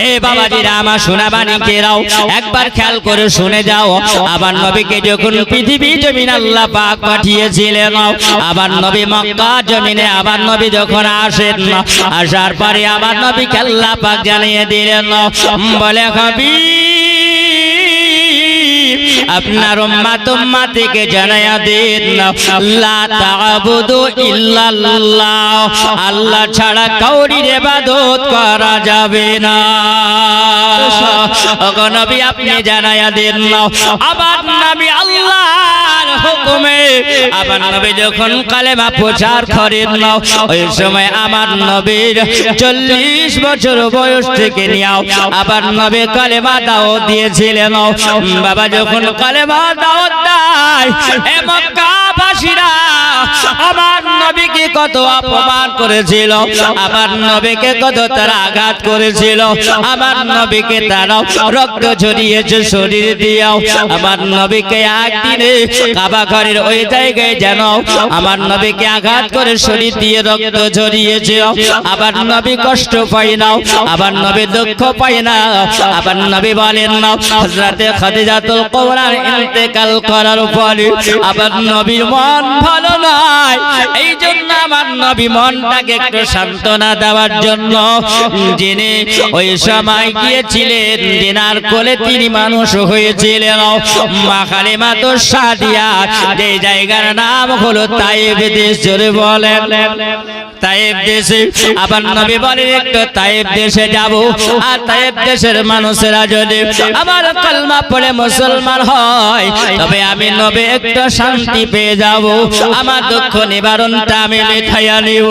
এ বাবাজিরা আমার সোনাবানি কেরাও একবার খেয়াল করে শুনে যাও। আবার নবীকে যখন পৃথিবী জমিন আল্লাহ পাক পাঠিয়েছিলেন, আবার নবী মক্কা জমিনে আবার নবী যখন আসেন, আসার পরে আবার নবীকে আল্লাহ পাক জানিয়ে দিলেন, বলে আপনার উম্মতকে জানায়া দিন লা তা'বুদু ইল্লাল্লাহ, আল্লাহ ছাড়া কাউরির ইবাদত করা যাবে না। ওগো নবী আপনি জানায়া দিন। আবার নবী আল্লাহর হুকুমে আবার নবী যখন কালেমা প্রচার করেন, ওই সময় আমার নবীর 40 বছর বয়স থেকে নিয়েও আবার নবী কালেমা দাওয়াত দিয়েছিলেন। বাবা যখন কালেমা দাওয়াত দেয়, এ মক্কাবাসীরা আমার নবীকে কত অপমান করেছিল, আমার নবীকে কত তারা আঘাত করেছিল, আমার নবীকে তারা রক্ত ঝরিয়েছে শরীর দিয়েও। আমার নবীকে একদিনে কাবা ঘরের ওই জায়গায় যেন আমার নবীকে আঘাত করে শরীর দিয়ে রক্ত ঝরিয়েছে। আবার নবী কষ্ট পায় না, আবার নবী দুঃখ পায় না। আবার নবী বলেন না, হযরতে খাদিজাতুল কুবরা ইন্তেকাল করার পরে আবার নবীর মন ভালো নয়, এই জন্য আমার নবী মনটাকে একটু সান্ত্বনা দেওয়ার জন্য যিনি ওই সময় গিয়েছিলেন, যিনার কোলে তিনি মানুষ হয়েছিলেন, মা হালিমাতুস সাদিয়া, যে জায়গার নাম হলো তায়েব দেশ, জোরে বলেন তায়েব দেশে। আবার নবী বলেন একটু তায়েব দেশে যাব, আর তায়েব দেশের মানুষেরা যদি আমার কালমা পড়ে মুসলমান হয়, তবে আমি নবী একটু শান্তি পেয়ে যাব, আমার দুঃখ নিবারণটা আমি মিঠাইয়া নিব।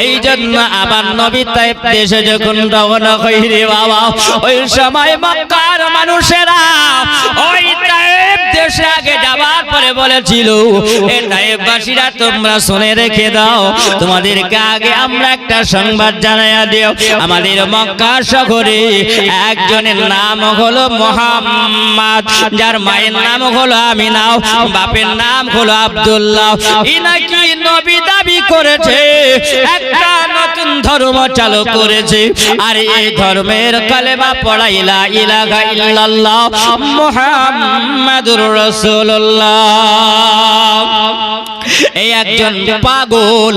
এই জন্য আমার নবী তায়েব দেশে যখন রওনা হইরে বাবা, ওই সময় মক্কার মানুষেরা ওই তায়েব দেশে আগে যাবার পরে বলেছিল, এ তায়েববাসীরা তোমরা শুনে রেখে দাও, তোমাদেরকে আগে আমরা একটা সংবাদ জানাইয়া দিও। আমাদের মক্কা শহরে একজনের নাম হলো মুহাম্মদ, যার মায়ের নাম হলো আমিনা, বাপের নাম হলো আব্দুল্লাহ। ইনাকি নবী দাবি করেছে, একটা নতুন ধর্ম চালু করেছে, আর এই ধর্মের কালেমা পড়া লা ইলাহা ইল্লাল্লাহ মুহাম্মাদুর রাসূলুল্লাহ। এই একজন পাগল,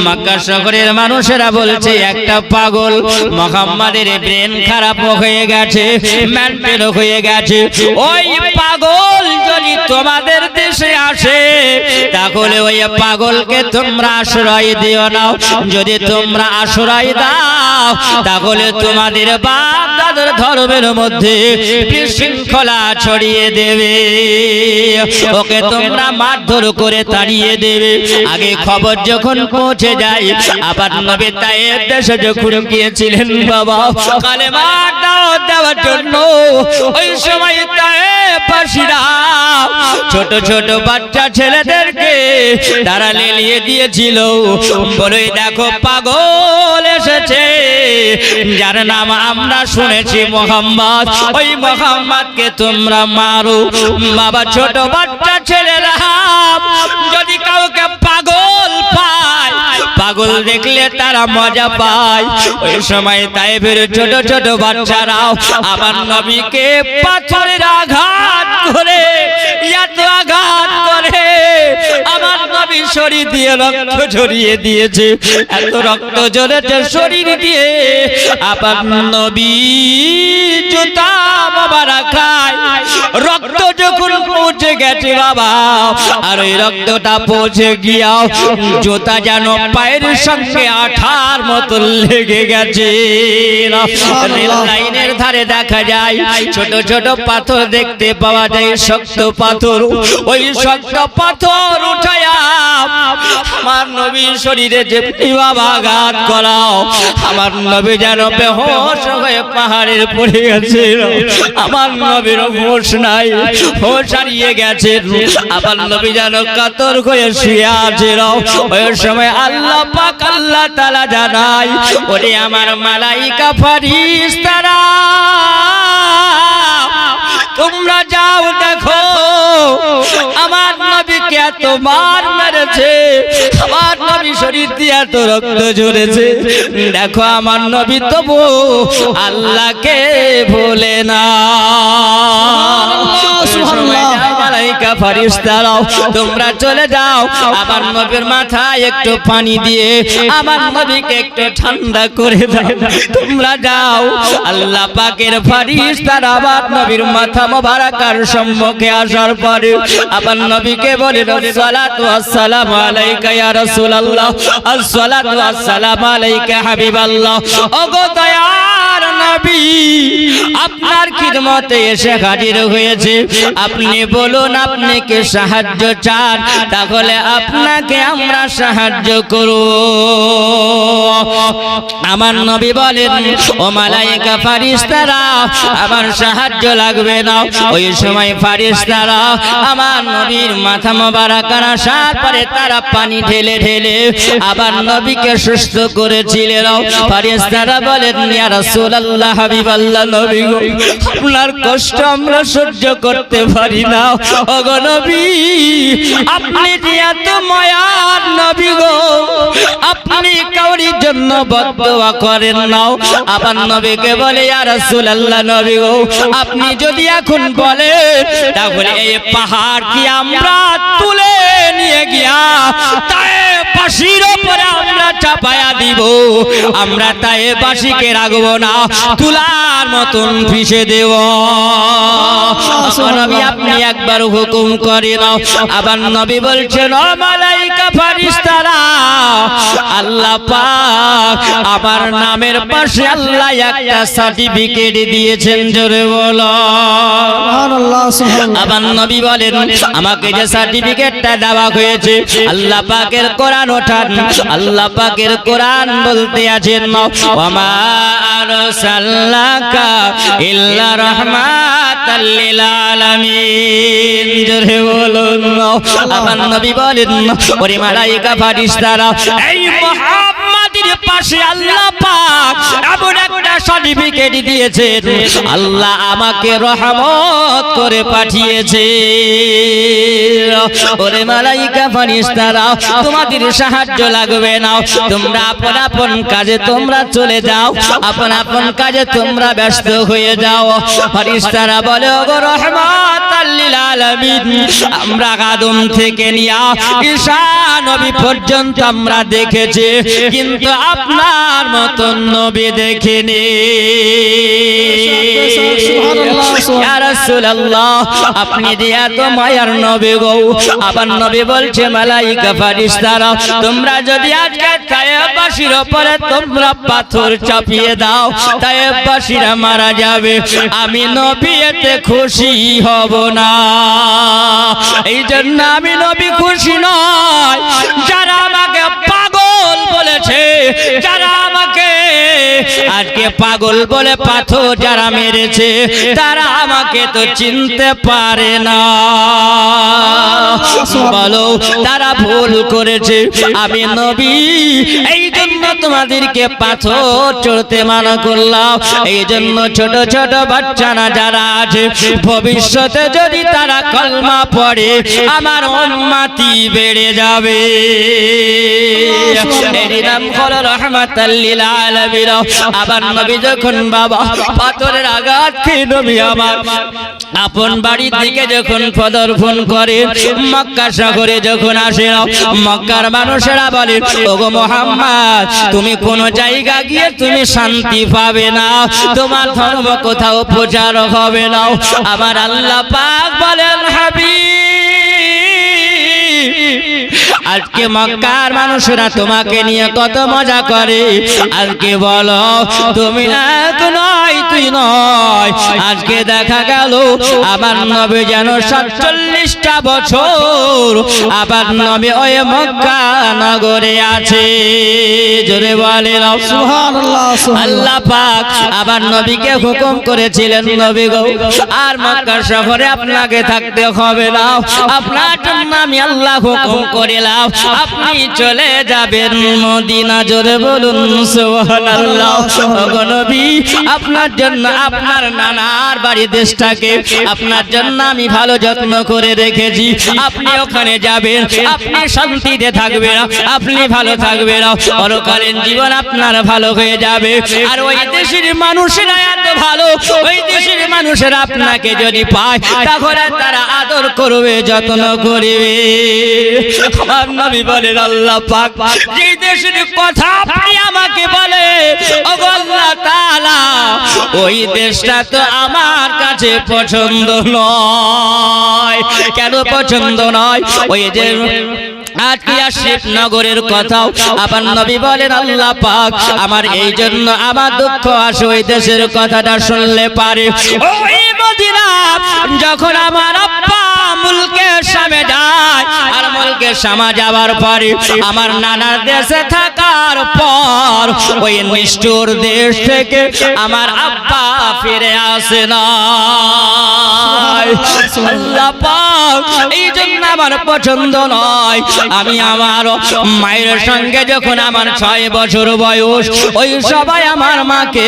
মক্কা শহরের মানুষেরা বলছে একটা পাগল, মুহাম্মাদের ব্রেন খারাপ হয়ে গেছে, মেন্টাল হয়ে গেছে। ওই পাগল যদি তোমাদের দেশে আসে, তাহলে ওই পাগলকে তোমরা আশ্রয় দিও না। যদি তোমরা আশ্রয় দাও, তাহলে তোমাদের বাপ দাদার ধর্মের মধ্যে বিশৃঙ্খলা ছড়িয়ে দেবে, ওকে তোমরা মারধর করে তাড়িয়ে দেবে। আগে খবর যখন পৌঁছে যায়, আবার নবী তায়েব দেশে যখন গিয়েছিলেন বাবা কালেমা দাওয়াত দেওয়ার জন্য, ওই সময় তায়েববাসীরা ছোট ছোট বাচ্চা ছেলেদেরকে তারা লেলিয়ে দিয়েছিল, বলে দেখো পাগল এসেছে, যার নাম আমরা শুনেছি মুহাম্মদ, ওই মুহাম্মদকে তোমরা মারো। বাবা ছোট বাচ্চা ছেলেরা যদি কাউকে পাগল পায়, পাগল দেখলে তারা মজা পায়। ওই সময় তায়েবের ছোট ছোট বাচ্চারাও আমার নবীকে পাথরের আঘাত করে, এত আঘাত করে আমার নবী শরীর দিয়ে রক্ত ঝরিয়ে দিয়েছে, এত রক্ত ঝরেছে শরীর দিয়ে। আবার নবী জুতা মোবারক খায়, রক্ত যখন পৌঁছে গেছে বাবা, আর ওই রক্তটা পৌঁছে গিয়াও জুতা যেন পায়ের সঙ্গে আঠার মতো লেগে গেছে। রেল লাইনের ধারে দেখা যায় ছোট ছোট পাথর দেখতে পাওয়া যায়, শক্ত পাথর। ওই শক্ত পাথর উঠায়া আমার নবীর শরীরে যে বাবা আঘাত করাও, আমার নবী যেন বেহুশ হয়ে পাহাড়ের পড়ে গেছে। আমার নবীর হুঁশ নাই, হুঁশ হারিয়ে গেছে। আমার নবী যেন কাতর হয়ে শুয়ে আছে। ওই সময় আল্লাহ পাক আল্লাহ তাআলা জানাই, ওরে আমার মালাইকা ফেরেশতারা তোমরা যাও দেখো আমার নবীকে এত মার মেরেছে, আমার নবী শরীর দিয়া তো রক্ত ঝরেছে, দেখো আমার নবী তবু আল্লাহকে ভোলে না। মালাইকা ফেরেশতারাও তোমরা চলে যাও, আমার নবীর মাথায় একটু পানি দিয়ে আমার নবীকে একটু ঠান্ডা করে দাও। তোমরা যাও, আল্লাহ পাকের ফেরেশতারা আমার নবীর মাথা মোবারকার সম্মুখে আসার পরে আমার নবীকে বলে আসসালাতু ওয়াসসালামু আলাইকা ইয়া রাসূলুল্লাহ, আসসালাতু ওয়াসসালামু আলাইকা হাবিবাল্লাহ। ওগো দয়ার নবী, আপনার খিদমতে এসে হাজির হয়েছে, আপনি বলুন আপনি কি সাহায্য চান, তাহলে আপনাকে আমরা সাহায্য করব। আমার নবী বলেন ও মালায়েকা ফেরেশতারা আমার সাহায্য লাগবে না। ওই সময় ফেরেশতারা আমার নবীর মাথা মোবারক আসার পরে তারা পানি ঢেলে ঢেলে আবার নবীকে সুস্থ করেছিলেন। ফেরেশতারা বলেন ইয়া রাসূলুল্লাহ হাবিবাল্লাহ, নবী গো আপনার কষ্ট আমরা সহ্য করতে পারি না। ওগো নবী, আপনি যে এত মায়ার নবী গো, আপনি কাউরির জন্য বদদোয়া করেন না। আবার নবীকে বলে ইয়া রাসূলুল্লাহ, নবী গো আপনি যদি এখন বলেন তাহলে এই পাহাড় কি আমরা তুলে নিয়ে গিয়া তায়েফবাসীর উপরে আমরা চাপায়া দিব, আমরা তায়েফবাসীকে রাখবো না, তুলার মতন পিষে দেব। নবী আপনি একবার হুকুম করে নাও। আবার নবী বলছেন ও মালায়েকা ফেরেশতারা, আল্লাহ পাক আমার নামের পাশে আল্লাহ একটা সার্টিফিকেট দিয়েছেন, জোরে বলো সুবহানাল্লাহ সুবহানাল্লাহ। আবার নবী বলেন আমাকে যে সার্টিফিকেটটা দেওয়া হয়েছে আল্লাহ পাকের কোরআন ওঠান, আল্লাহ পাকের কোরআন বলতে আছেন ওয়া মা আরসালনাকা ইল্লা রাহমাতাল লিল আলামিন, জোরে বলুন। আবার নবী বলেন ওরে মালায়েকা ফেরেশতারা এই মুহাম্মাদের পাশে আল্লাহ পাক এমন একটা সার্টিফিকেট দিয়েছেন, আল্লাহ আমাকে রহমত করে পাঠিয়েছে। ওরে মালায়েকা ফেরেশতারা তোমাদের সাহায্য লাগবে না, তোমরা আপন আপন কাজে তোমরা চলে যাও, আপন আপন কাজে তোমরা ব্যস্ত হয়ে যাও। ফেরেশতারা বলে ওগো রহমাতাল লিল আলামিন, আমরা আদম থেকে নিয়া ঈসা নবী পর্যন্ত আমরা দেখেছি, কিন্তু আপনার মতন নবী দেখিনি। ইয়া রাসূলুল্লাহ আপনি দিয়া তো মায়ার নবী গো। আবার নবী বলছে মালায়েকা ফেরেশতারা তোমরা যদি আজকে তায়েফবাসীর উপরে তোমরা পাথর চাপিয়ে দাও, তায়েফবাসীরা মারা যাবে, আমি নবী এতে খুশি হব না। এই জন্য আমি নবী খুশি নয়। যারা আমাকে পাগল বলেছে, যারা আমাকে আজকে পাগল বলে পাথর যারা মেরেছে, তারা আমাকে তো চিনতে পারে না। বলো তারা ভুল করেছে, আমি নবী এই জন্য তোমাদেরকে পাথর চড়তে মানা করলাম। এই জন্য ছোট ছোট বাচ্চারা যারা আছে ভবিষ্যতে যদি তারা কলমা পড়ে আমার উম্মতি বেড়ে যাবে। এর নাম হলো রাহমাতাল লিল আলামিন। আবার নবী যখন বাবা পাথরের আঘাত খেয়ে নবী আমার আপন বাড়ির দিকে যখন পদার্পণ করে, মক্কা শহরে যখন আসে, মক্কার মানুষেরা বলে ওগো মুহাম্মদ তুমি কোন জায়গা গিয়ে তুমি শান্তি পাবে না, তোমার ধর্ম কোথাও প্রচার হবে না। আমার আল্লাহ পাক বলেন হাবিব আজকে মক্কার মানুষরা তোমাকে নিয়ে কত মজা করে, আজকে বলো তুমি এক নয় তুই নয়। আজকে দেখা গেল আমার নবী যেন ৪৭টা বছর আবার নবী ওই মক্কা নগরে আছে, জোরে বলে সুবহানাল্লাহ। আল্লাহ পাক আবার নবীকে হুকুম করেছিলেন নবী গো আর মক্কা শহরে আপনাকে থাকতে হবে না, আপনার জন্য আমি আল্লাহ হুকুম করিলাম আপনি চলে যাবেন মদিনা, জোরে বলুন সুবহানাল্লাহ। ওগো নবী আপনার জন্য জন্য আপনার নানার বাড়ি দেশটাকে আপনার জন্য আমি ভালো যত্ন করে রেখেছি। আপনি ওখানে যাবেন, আপনি শান্তিতে থাকবেন, আপনি ভালো থাকবেন, পরকালীন জীবন আপনার ভালো হয়ে যাবে। আর ওই দেশের মানুষেরা এত ভালো, ওই দেশের মানুষেরা আপনাকে যদি পায় তাহলে তারা আদর করবে, যত্ন করবে। আমার নবী বলেন আল্লাহ পাক যে দেশের কথা আপনি আমাকে বলে, ওগো আল্লাহ তাআলা ওই দেশটা তো আমার কাছে পছন্দ নয়। কেন পছন্দ নয়? ওই যে আকিয়া শিবনগরের কথাও আমার নবী বলেন আল্লাহ পাক আমার এই জন্য আমার দুঃখ আসে ওই দেশের কথাটা শুনলে পারে। ওই মদিনা যখন আমার আব্বা মুলকে শামে যায়, আর মুলকে শামা যাওয়ার পরে আমার নানার দেশে থাকার পর ওই নিষ্ঠুর দেশ থেকে আমার আব্বা ফিরে আসে না। আল্লাহ পাক এই জন্য আমার পছন্দ নয়। আমি আমার মায়ের সঙ্গে যখন আমার 6 বছর বয়স, ওই সবাই আমার মাকে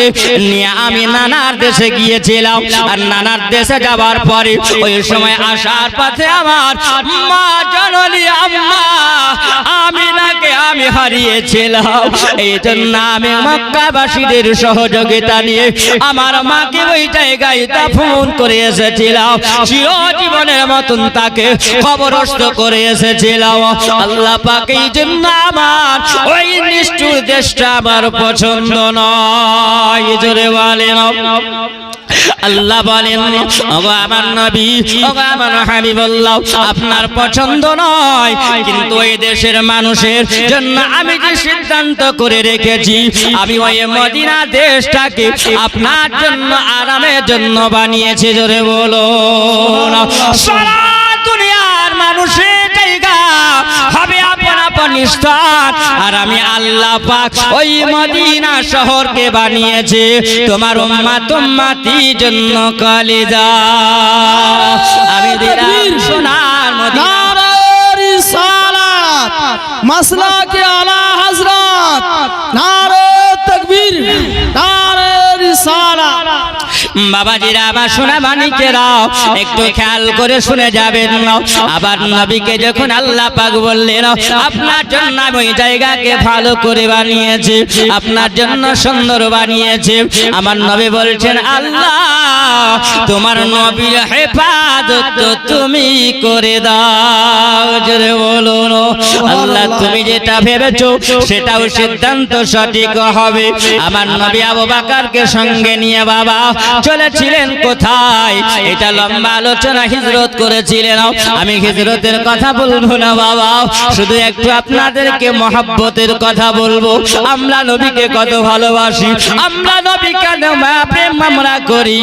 নিয়ে আমি নানার দেশে গিয়েছিলাম। আর নানার দেশে যাওয়ার পরে ওই সময় আসার পথে আমার মা জননী আম্মা আমিনাকে আমি হারিয়েছিলাম। এই জন্য আমি মক্কাবাসীদের সহযোগিতা নিয়ে আমার মাকে ওই জায়গায় দাফন করে এসেছিলাম। চিরজীবনের মতন তাকে কবরস্থ করে এসেছিলাম। আল্লাহ পাক এই জন্য আমার ওই নিষ্ঠুর দেশটা আমার পছন্দ নয়। জোরে বলেন আল্লাহ বলেন ওগো আমার নবী, ওগো আমার হাবিবুল্লাহ আপনার পছন্দ নয়, কিন্তু ওই দেশের মানুষের জন্য আমি যে সিদ্ধান্ত করে রেখেছি, আমি ওই মদিনা দেশটাকে আপনার জন্য আরামের জন্য বানিয়েছি। জোরে বলো সারা দুনিয়ার মানুষের জায়গা হবে আপন আপন স্থান, আর আমি আল্লাহ পাক ওই মদিনা শহরকে বানিয়েছি তোমার উম্মত উম্মতির জন্য কলিজা। আমি দিলাম সোনার মদিনা। নারে রিসালাত মাসলাকে আলা হযরত, নারে তাকবীর, নারে রিসালাত। বাবাজিরা আমার সোনা মানিকেরাও একটু খেয়াল করে শুনে যাবেন। আবার নবীকে যখন আল্লাহ পাক বললেন আপনার জন্য আমি ওই জায়গাকে ভালো করে বানিয়েছি, আপনার জন্য সুন্দর বানিয়েছি, আমার নবী বলছেন আল্লাহ তোমার নবীর হেফাজত তো তুমি করে দাও। জোরে বলুন আল্লাহ তুমি যেটা ভেবেছো সেটাও সিদ্ধান্ত সঠিক হবে। আমার নবী আবু বকরকে সঙ্গে নিয়ে বাবা চলেছিলেন কোথায়? এটা লম্বা আলোচনা, হিজরত করেছিলেন। আমি হিজরতের কথা বলবো না বাবা, শুধু একটু আপনাদেরকে মহব্বতের কথা বলবো। আমরা নবীকে কত ভালোবাসি, আমরা নবীকে প্রেম আমরা করি,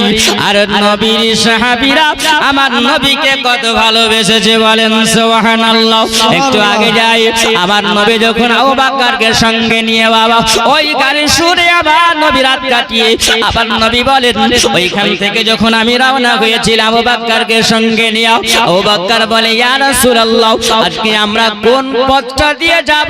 আর নবীর সাহাবীরা আমার নবীকে কত ভালোবেসেছে বলেন সুবহানাল্লাহ। একটু আগে যাই, আমার নবী যখন আবু বকরকে সঙ্গে নিয়ে বাবা ওই গাড়ি সুরে আবার নবী রাত কাটিয়ে আবার নবী বলেন ওইখান থেকে যখন আমি রওনা হয়েছিলাম আবু বকরকে সঙ্গে নিয়ে, আবু বকর বলে ইয়া রাসূলুল্লাহ আজকে আমরা কোন পথটা দিয়ে যাব?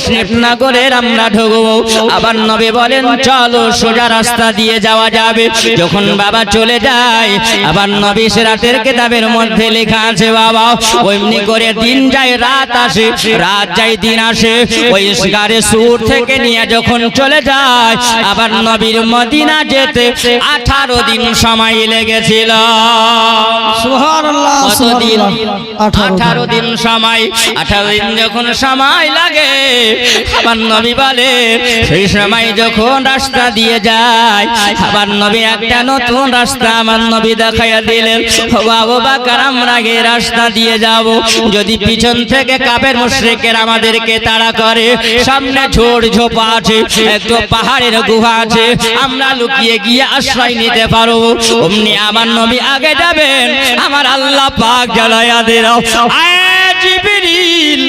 শিবনগরের আমরা ঢুকবো। আবার নবী বলেন চলো সোজা রাস্তা দিয়ে যাওয়া যাবে। যখন বাবা চলে যায়, আবার নবী সিরাতের কিতাবের মধ্যে লেখা আছে বাবা ওইমনি করে দিন যায় রাত আসে, রাত যায় দিন আসে। ওই গাড়ি সুর থেকে নিয়ে যখন চলে যায়, আবার নবীর মদিনা যেতে 18 দিন সময় লেগেছিল। সুবহানাল্লাহ, কতদিন? 18 দিন সময়। 18 দিন যখন সময় লাগে, আবার নবী বলে সেই সময় যখন রাস্তা দিয়ে যায়, আবার নবী একটা নতুন রাস্তা আমার নবী দেখাইয়া দিলেন। আবু বকর আমরা এই রাস্তা দিয়ে যাব, যদি পিছন থেকে কাফের মুশরিকের আমাদেরকে তাড়া করে, সামনে ঝোড় ঝোপা আছে, একটু পাহাড়ের গুহা আছে, আমরা লুকিয়ে গিয়ে আশ্রয় নিতে পারবো। অমনি আমার নবী আগে যাবেন, আমার আল্লাহ পাক জ্বালায়া দিল, আয় জিবরিল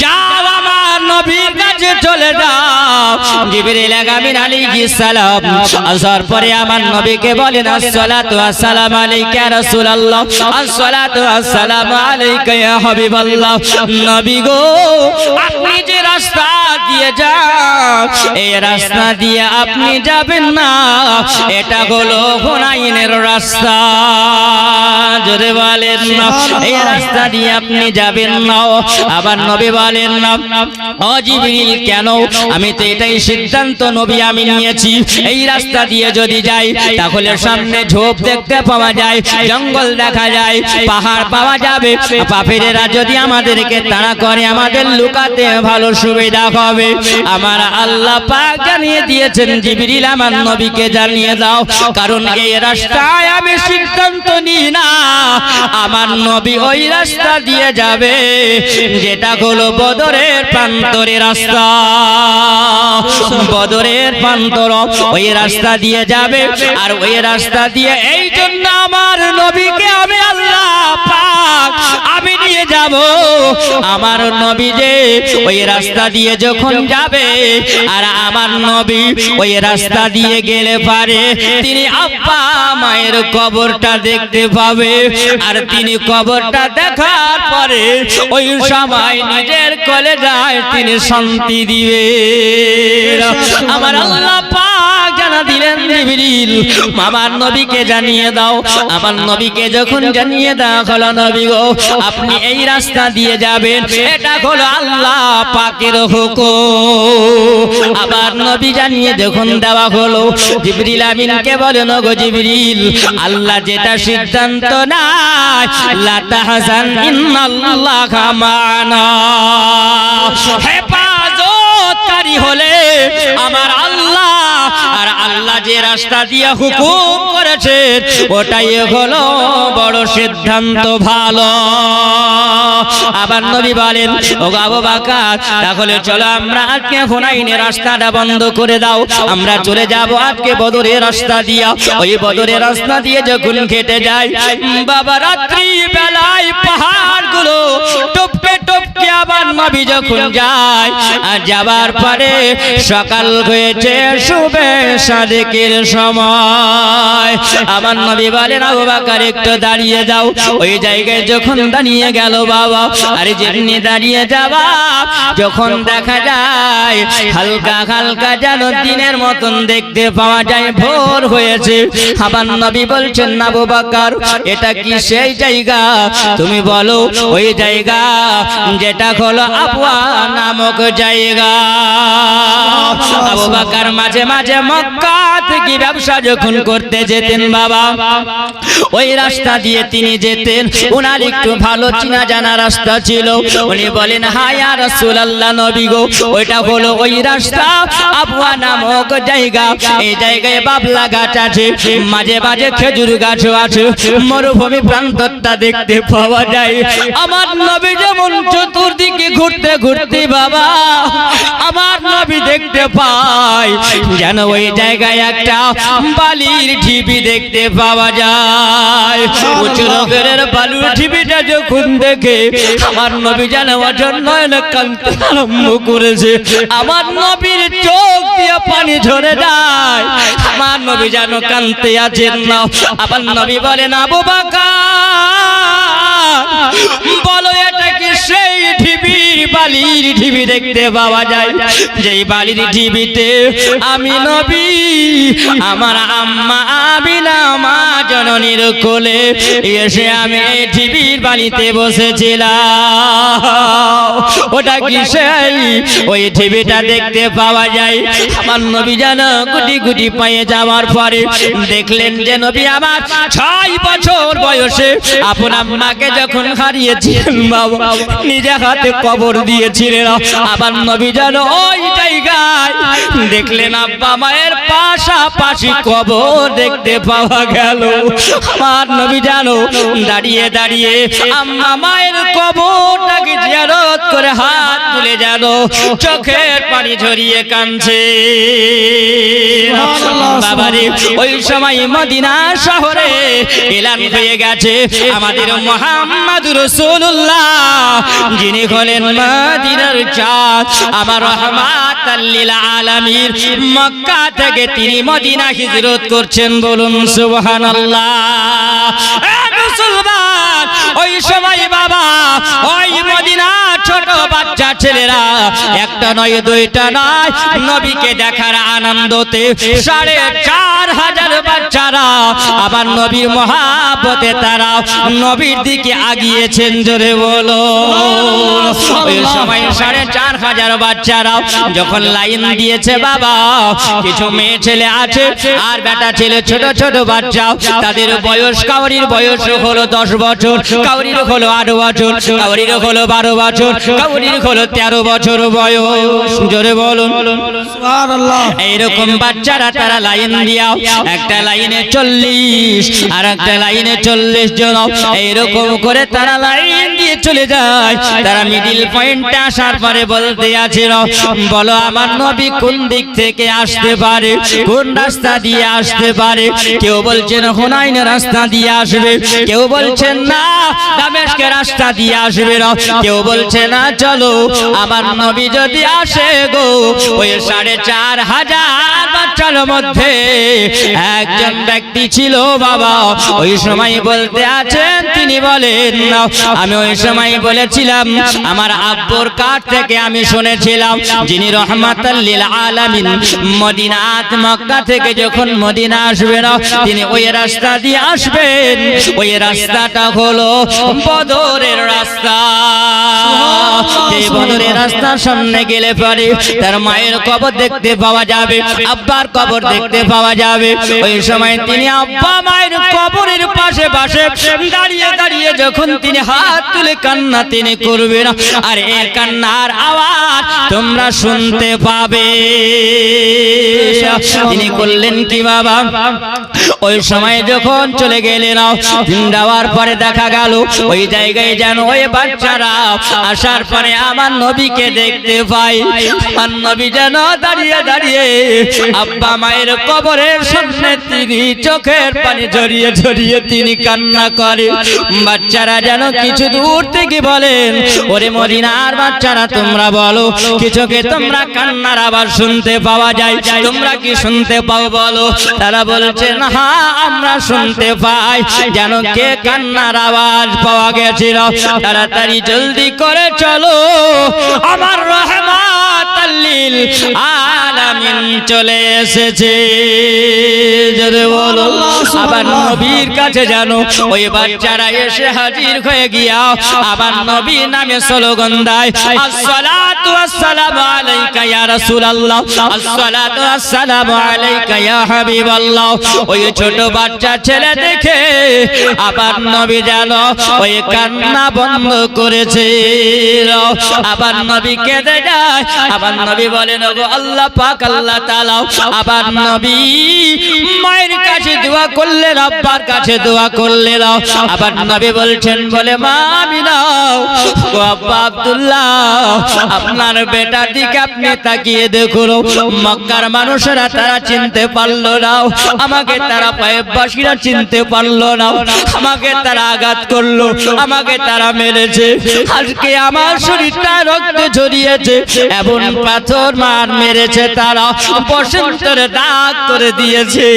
যাও আমার নবীর কাছে চলে যাও। জিবরিল আমিন আলাইহিস সালাম আসার পরে আমার নবীকে বলেন আসসালাতু আসসালামু আলাইকা ইয়া রাসূলুল্লাহ, আসসালাতু আসসালামু আলাইকা ইয়া হাবিবাল্লাহ। নবী গো, আপনি যে রাস্তা দিয়ে যান, এই রাস্তা দিয়ে আপনি যাবেন না, এটা হলো হুনাইনের রাস্তা। জোরে বলেন না, এই রাস্তা দিয়ে আপনি যাবেন না। আবার নবী বলেন না, ও জিবরিল কেন? আমি তো এটাই সিদ্ধান্ত নবী আমি নিয়েছি, এই রাস্তা দিয়ে যদি যাই তাহলে সামনে ঝোপ দেখতে পাওয়া যায়, জঙ্গল দেখা যায়, পাহাড় পাওয়া যাবে। কাফেরেরা যদি আমাদেরকে তাড়া করে আমাদের লুকাতে ভালো সুবিধা হবে। আমার আল্লাহ পাক জানিয়ে দিয়েছেন জিবরিল আমার নবীকে জানিয়ে দাও, কারণ এই রাস্তায় আমি সিদ্ধান্ত নিই না, আমার নবী ওই রাস্তা দিয়ে যাবে যেটা হলো বদরের প্রান্তরে রাস্তা। বদরের প্রান্তর ওই রাস্তা দিয়ে যাবে, আর ওই রাস্তা দিয়ে এই জন্য আমার নবীকে আমি আল্লাহ পাক আমি নিয়ে যাব। আমার নবী যে ওই রাস্তা দিয়ে যখন যাবে, আর আমার নবী ওই রাস্তা দিয়ে গেলে পারে তিনি আব্বা মায়ের কবরটা দেখতে পাবে, আর তিনি কবরটা দেখার পরে ওই সময় নিজের কলেজায় তিনি শান্তি দিবে। আমার আল্লাহ পাক জানা দিলেন জিবরিল আমার নবীকে জানিয়ে দাও। আমার নবীকে যখন জানিয়ে দাও হলো, নবী গো আপনি এই রাস্তা দিয়ে যাবেন, এটা হলো আল্লাহ পাকের হুকুম। আবার নবী জানিয়ে যখন দেওয়া হলো, জিবরিল আমিনকে বলেন, গো জিবরিল আল্লাহ যেটা সিদ্ধান্ত নাই, লা তাহজান ইন্নাল্লাহা মা'ানা, হেফাজতকারী হলে আমার আল্লাহ, আর আল্লাহ যে রাস্তা দিয়ে হুকুম করেছে ওটাই হলো বড় সিদ্ধান্ত ভালো। আবার নবী বলেন, ও আবু বকর তাহলে চলো আমরা আজকে হুনাইনের রাস্তাটা বন্ধ করে দাও, আমরা চলে যাব আজকে বদরের রাস্তা দিয়া। ওই বদরের রাস্তা দিয়ে যখন কেটে যায় বাবা, রাত্রি বেলায় পাহাড়গুলো টপকে টপকে আবার নবী যখন যায়, আর যাবার পরে সকাল হয়েছে, শুভে সাদেকের সময়। আমার নবী বলেন, আবু বকর একটু দাঁড়িয়ে যাও। ওই জায়গায় যখন দাঁড়িয়ে গেল বাবা, আর যেমনি দাঁড়িয়ে যাবা যখন দেখা যায় হালকা হালকা যেন দিনের মতন দেখতে পাওয়া যায়, ভোর হয়েছে। আবার নবী বলছেন, আবু বকর এটা কি সেই জায়গা? তুমি বলো ওই জায়গা যেটা হলো আবওয়া নামক জায়গা। আবু বকর মাঝে মাঝে মক্কা থেকে ব্যবসা যখন করতে যেতেন বাবা, ওই রাস্তা দিয়ে তিনি যেতেন, ওনার একটু ভালো চিনা জানা রাস্তা ছিল। উনি বলেন, হ্যাঁ ইয়া রাসূলুল্লাহ নবী গো, ওইটা হলো ওই রাস্তা আবওয়া নামক জায়গা। এই জায়গায় বাবলা গাছ আছে, মাঝে মাঝে খেজুর গাছও আছে, মরুভূমি প্রান্তরটা দেখতে পাওয়া যায়। আমার নবী যেমন চতুর্দিকে ঘুরতে ঘুরতে বাবা, আমার নবী দেখতে পায় যেন ওই জায়গায় একটা বালির ঢিবি দেখতে পাওয়া যায়। উঁচু নগরের বালুর ঢিবিটা যখন দেখে আমার নবী যেন অজন্য কাঁদতে আরম্ভ করেছে। আমার নবীর চোখ দিয়ে পানি ঝরে যায়, আমার নবী যেন কাঁদতে আছেন না। আবার নবী বলেন, আবু বকর বলো এটা কি সেই ঢিবি, বালির ঢিবি দেখতে পাওয়া যায় যেই বালির ঢিবিতে আমি নবী আমার আম্মা আমিনা মা জননীর কোলে এসে আমি এই ঢিবির বালিতে বসেছিলাম। ওটা কি সেই ওই ঢিবিটা দেখতে পাওয়া যায়। আমার নবী যেন গুটি গুটি পায়ে যাওয়ার পরে দেখলেন যে নবী আমার 6 বছর বয়সে আপন আম্মাকে যখন হারিয়েছিলেন বাবা, নিজে হাতে কবর দিয়েছিলেন। আবার নবী যেন ওই জায়গায় দেখলেন আব্বা মায়ের পাশাপাশি কবর দেখতে পাওয়া গেল। আমার নবী জানো দাঁড়িয়ে দাঁড়িয়ে আম্মা মায়ের কবরটাকে জিয়ারত করে হাত তুলে জানো চোখের পানি ঝরিয়ে কাঁদছে। বাবারে ওই সময় মদিনা শহরে এলান হয়ে গেছে আমাদের মুহাম্মদুর রাসূলুল্লাহ যিনি হলেন মদিনার চাঁদ, আমার রাহমাতাল লিল আলামিন। মক্কা থেকে তিনি মদিনা হিজরত করছেন, বলুন সুবহানাল্লাহ। মুসলমান ওই সময় বাবা ওই মদিনা ছোট বাচ্চা ছেলেরা একটা নয় দুইটা নয় নবীকে দেখার আনন্দতে ৪,৫০০ বাচ্চারা আবার নবীর মহাব্বতে তারা নবীর দিকে আগিয়েছেন, জোরে বলো। ওই সময় ৪,৫০০ বাচ্চারা যখন লাইন দিয়েছে বাবা, কিছু মেয়ে ছেলে আছে আর বেটা ছেলে ছোট ছোট বাচ্চা, তাদের বয়স কাউরির বয়স হলো ১০ বছর, কাউরির হলো ৮ বছর, কাউরির হলো ১২ বছর, কাউরির হলো ১৩ বছর বয়স, জোরে বলুন সুবহানাল্লাহ। এইরকম বাচ্চারা তারা লাইন দিয়াও একটা লাইনে ৪০ আর একটা লাইনে ৪০ জন, এইরকম করে তারা লাইন দিয়ে চলে যায়। তারা মিডিল পয়েন্টে আসার পরে বলতে আছে, বলো আমার নবী কোন দিক থেকে আসতে পারে, কোন রাস্তা দিয়ে আসতে পারে। কেউ বলছেন হুনাইনের রাস্তা দিয়ে আসবে, কেউ বলছেন না দামেস্কের রাস্তা দিয়ে আসবে, কেউ বলছে না চলো আমার নবী যদি আসে গো ওই ৪,৫০০ বাচ্চার মধ্যে একজন ব্যক্তি ছিল বাবা। ওই সময় বলতে আছেন, তিনি বলেন আমি ওই সময় বলেছিলাম আমার আব্বুর কাছ থেকে আমি শুনেছিলাম যিনি রহমাতাল লিল আলামিন মদিনাত মক্কা থেকে যখন মদিনা আসবেন তিনি ওই রাস্তা দিয়ে আসবেন। ওই রাস্তাটা হলো বদরের রাস্তা। এই বদরের রাস্তার সামনে গেলে পরে তার মায়ের কবর দেখতে পাওয়া যাবে, আব্বার কবর দেখতে পাওয়া যাবে। ওই সময় তিনি আব্বা মায়ের কবরের পাশে পাশে দাঁড়িয়ে দাঁড়িয়ে যখন তিনি হাত তুলে কান্না তিনি করবেন, আর এই কান্নার আওয়াজ তোমরা শুনতে পাবে। তিনি করলেন কি বাবা, ওই সময় যখন চলে গেলেন যাওয়ার পরে দেখা গেল ওই জায়গায় যেন ওই বাচ্চারা আসার পরে আমার নবীকে দেখতে পাই। আমার নবী যেন দাঁড়িয়ে দাঁড়িয়ে আব্বা মায়ের কবরের সামনে তিনি চোখের পানি ঝরিয়ে ঝরিয়ে তিনি কান্না করে। বাচ্চারা যেন কিছু দূর থেকে বলেন, ওরে মদিনার বাচ্চারা তোমরা বলো কিছুকে তোমরা কান্নার আওয়াজ শুনতে পাওয়া যায়, তোমরা কি শুনতে পাও বলো। তারা বলছেন হ্যাঁ আমরা শুনতে পাই, যেন কে কান্নার আওয়াজ পাওয়া গেছিল। তাড়াতাড়ি জলদি করে চলো, আমার রহমাতাল লিল আলামিন চলে এসেছে, জোরে বলো। আবার নবীর কাছে জানো ওই বাচ্চারা এসে হাজির হয়ে গিয়া আবার নবীর নামে স্লোগান দেয়, আসসালাতু ওয়াসসালামু আলাইকা ইয়া রাসূলুল্লাহ, আসসালাতু ওয়াসসালামু আলাইকা ইয়া হাবিবাল্লাহ। ওই ছোট বাচ্চা ছেলে দেখে আবার নবী জানো ওই কান্না বন্ধ করেছে। আবার নবী কেঁদে যায়, আবার নবী বলেন ওগো আল্লাহ পাক আল্লাহ তাআলা। আবার নবী মায়ের কাছে দোয়া করলেন, আব্বার কাছে দোয়া করলেন। আবার নবী বলছেন বলে মা আমিনা ও আব্বা আব্দুল্লাহ আপনার বেটার দিকে আপনি তাকিয়ে দেখুন, মক্কার মানুষেরা তারা চিনতে পারলো না, আমাকে তারা পায়েবাসীরা চিনতে পারলো না, আমাকে তারা আঘাত করলো, আমাকে তারা মেরেছে, আজকে আমার শরীরটা রক্ত ঝরিয়েছে, এমন পাথর মার মেরেছে, তারা বসন্তের দাগ করে দিয়েছে।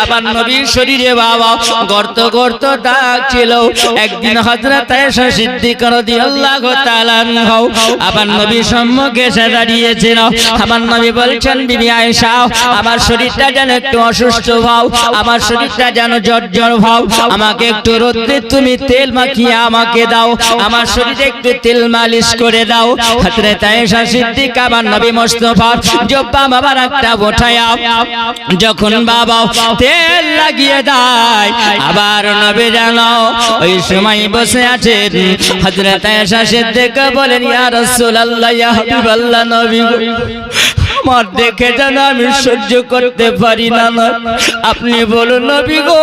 আবার নবীর শরীরে বাবা গর্ত গর্ত দাগ ছিল। একদিন হযরত আয়েশা সিদ্দিকা রাদিয়াল্লাহু তাআলা আনহা আবার নবীর সম্মুখে এসে দাঁড়িয়েছিল। আমার নবী বলছেন বিবি আয়েশা আমার শরীরটা যেন একটু অসুস্থ ভাব, আমার শরীরটা যেন জ্বর ভাব, আমাকে একটু রোদে তুমি তেল মাখিয়ে আমাকে দাও, আমার শরীরে একটু তেল মালিশ করে দাও। হযরত আয়েশা সিদ্দিকা আমার নবী মুস্তাফা জব্বা বাবার একটা ওঠায়া যখন বাবা তেল লাগিয়ে দেয়, আবার নবী জানো ওই সময় বসে আছেন। হযরত আয়েশা সিদ্দিকা বলেন ইয়া রাসূলুল্লাহ ইয়া হাবিবাল্লাহ নবী আমার দেখে যেন আমি সহ্য করতে পারি না। আপনি বলুন নবী গো,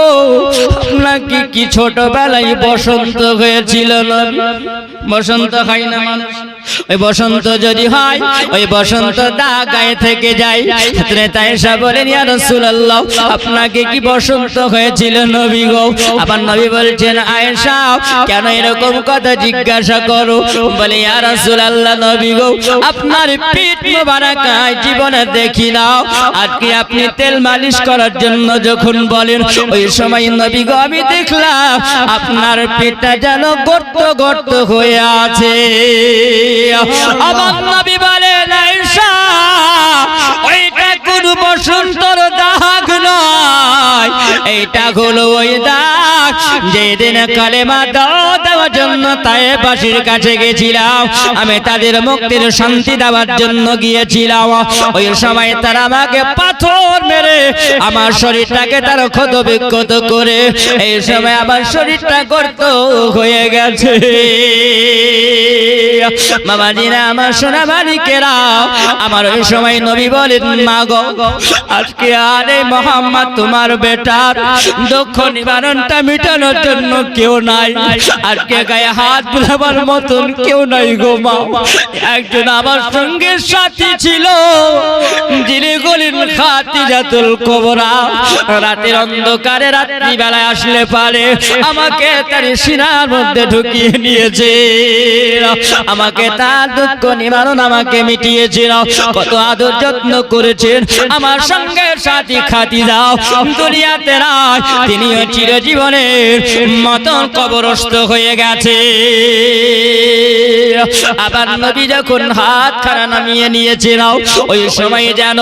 আপনাকে কি ছোটবেলায় বসন্ত হয়েছিল নবী? বসন্ত হয় না মানুষ? ওই বসন্ত যদি হয়, ওই বসন্ত দাগ গায়ে থেকে যায়। হযরত আয়েশা বলেন ইয়া রাসূলুল্লাহ, আপনাকে কি বসন্ত হয়েছিল নবী গো? আবার নবী বলছেন আয়েশা কেন এরকম কথা জিজ্ঞাসা করো? বলে ইয়া রাসূলুল্লাহ নবী গো, আপনার পিঠ মোবারকায় জীবনে দেখি না। আজকে আপনি তেল মালিশ করার জন্য যখন বলেন, ওই সময় নবী গো আমি দেখলাম আপনার পিঠটা যেন গর্ত গর্ত হয়ে আছে। আবার নবী বলেন আয়েশা ওইটা কোন বসন্তর দাগ নয়, এইটা হলো ওই দাগ যেদিন কালেমা দেওয়ার জন্য তায়েফবাসীর কাছে গেছিলাম, আমি তাদের মুক্তির শান্তি দেওয়ার জন্য গিয়েছিলাম। ওই সময় তারা আমাকে পাথর মেরে আমার শরীরটাকে তারা ক্ষত বিক্ষত করে, এই সময় আমার শরীরটা গর্ত হয়ে গেছে। বাবাজিরা, আমার সোনা মালিকেরা, আমার ওই সময় নবী বলেন মা গো, আজকে আর এই মুহাম্মদ তোমার বেটার দুঃখ নিবারণটা মিটানোর জন্য কেউ নাই। আজকে গায়ে হাত বুলাবার মতন কেউ নাই গো মা। একজন আমার সঙ্গে সাথী ছিল, যিনি হলেন খাদিজাতুল কুবরা। রাতের অন্ধকারে রাত্রিবেলায় আসলে পারে আমাকে তার সিনার মধ্যে ঢুকিয়ে নিয়েছে, আমাকে তার দুঃখ নিবারণ আমাকে মিটিয়েছিল। কত আদর যত্ন করেছেন আমার সঙ্গে সাথী খাদিজা, দুনিয়াতে নাই, তিনিও চিরজীবনের মতন কবরস্থ হয়ে গেছে। আবার নবী যখন হাত খানা নামিয়ে নিয়েছিল, ওই সময় যেন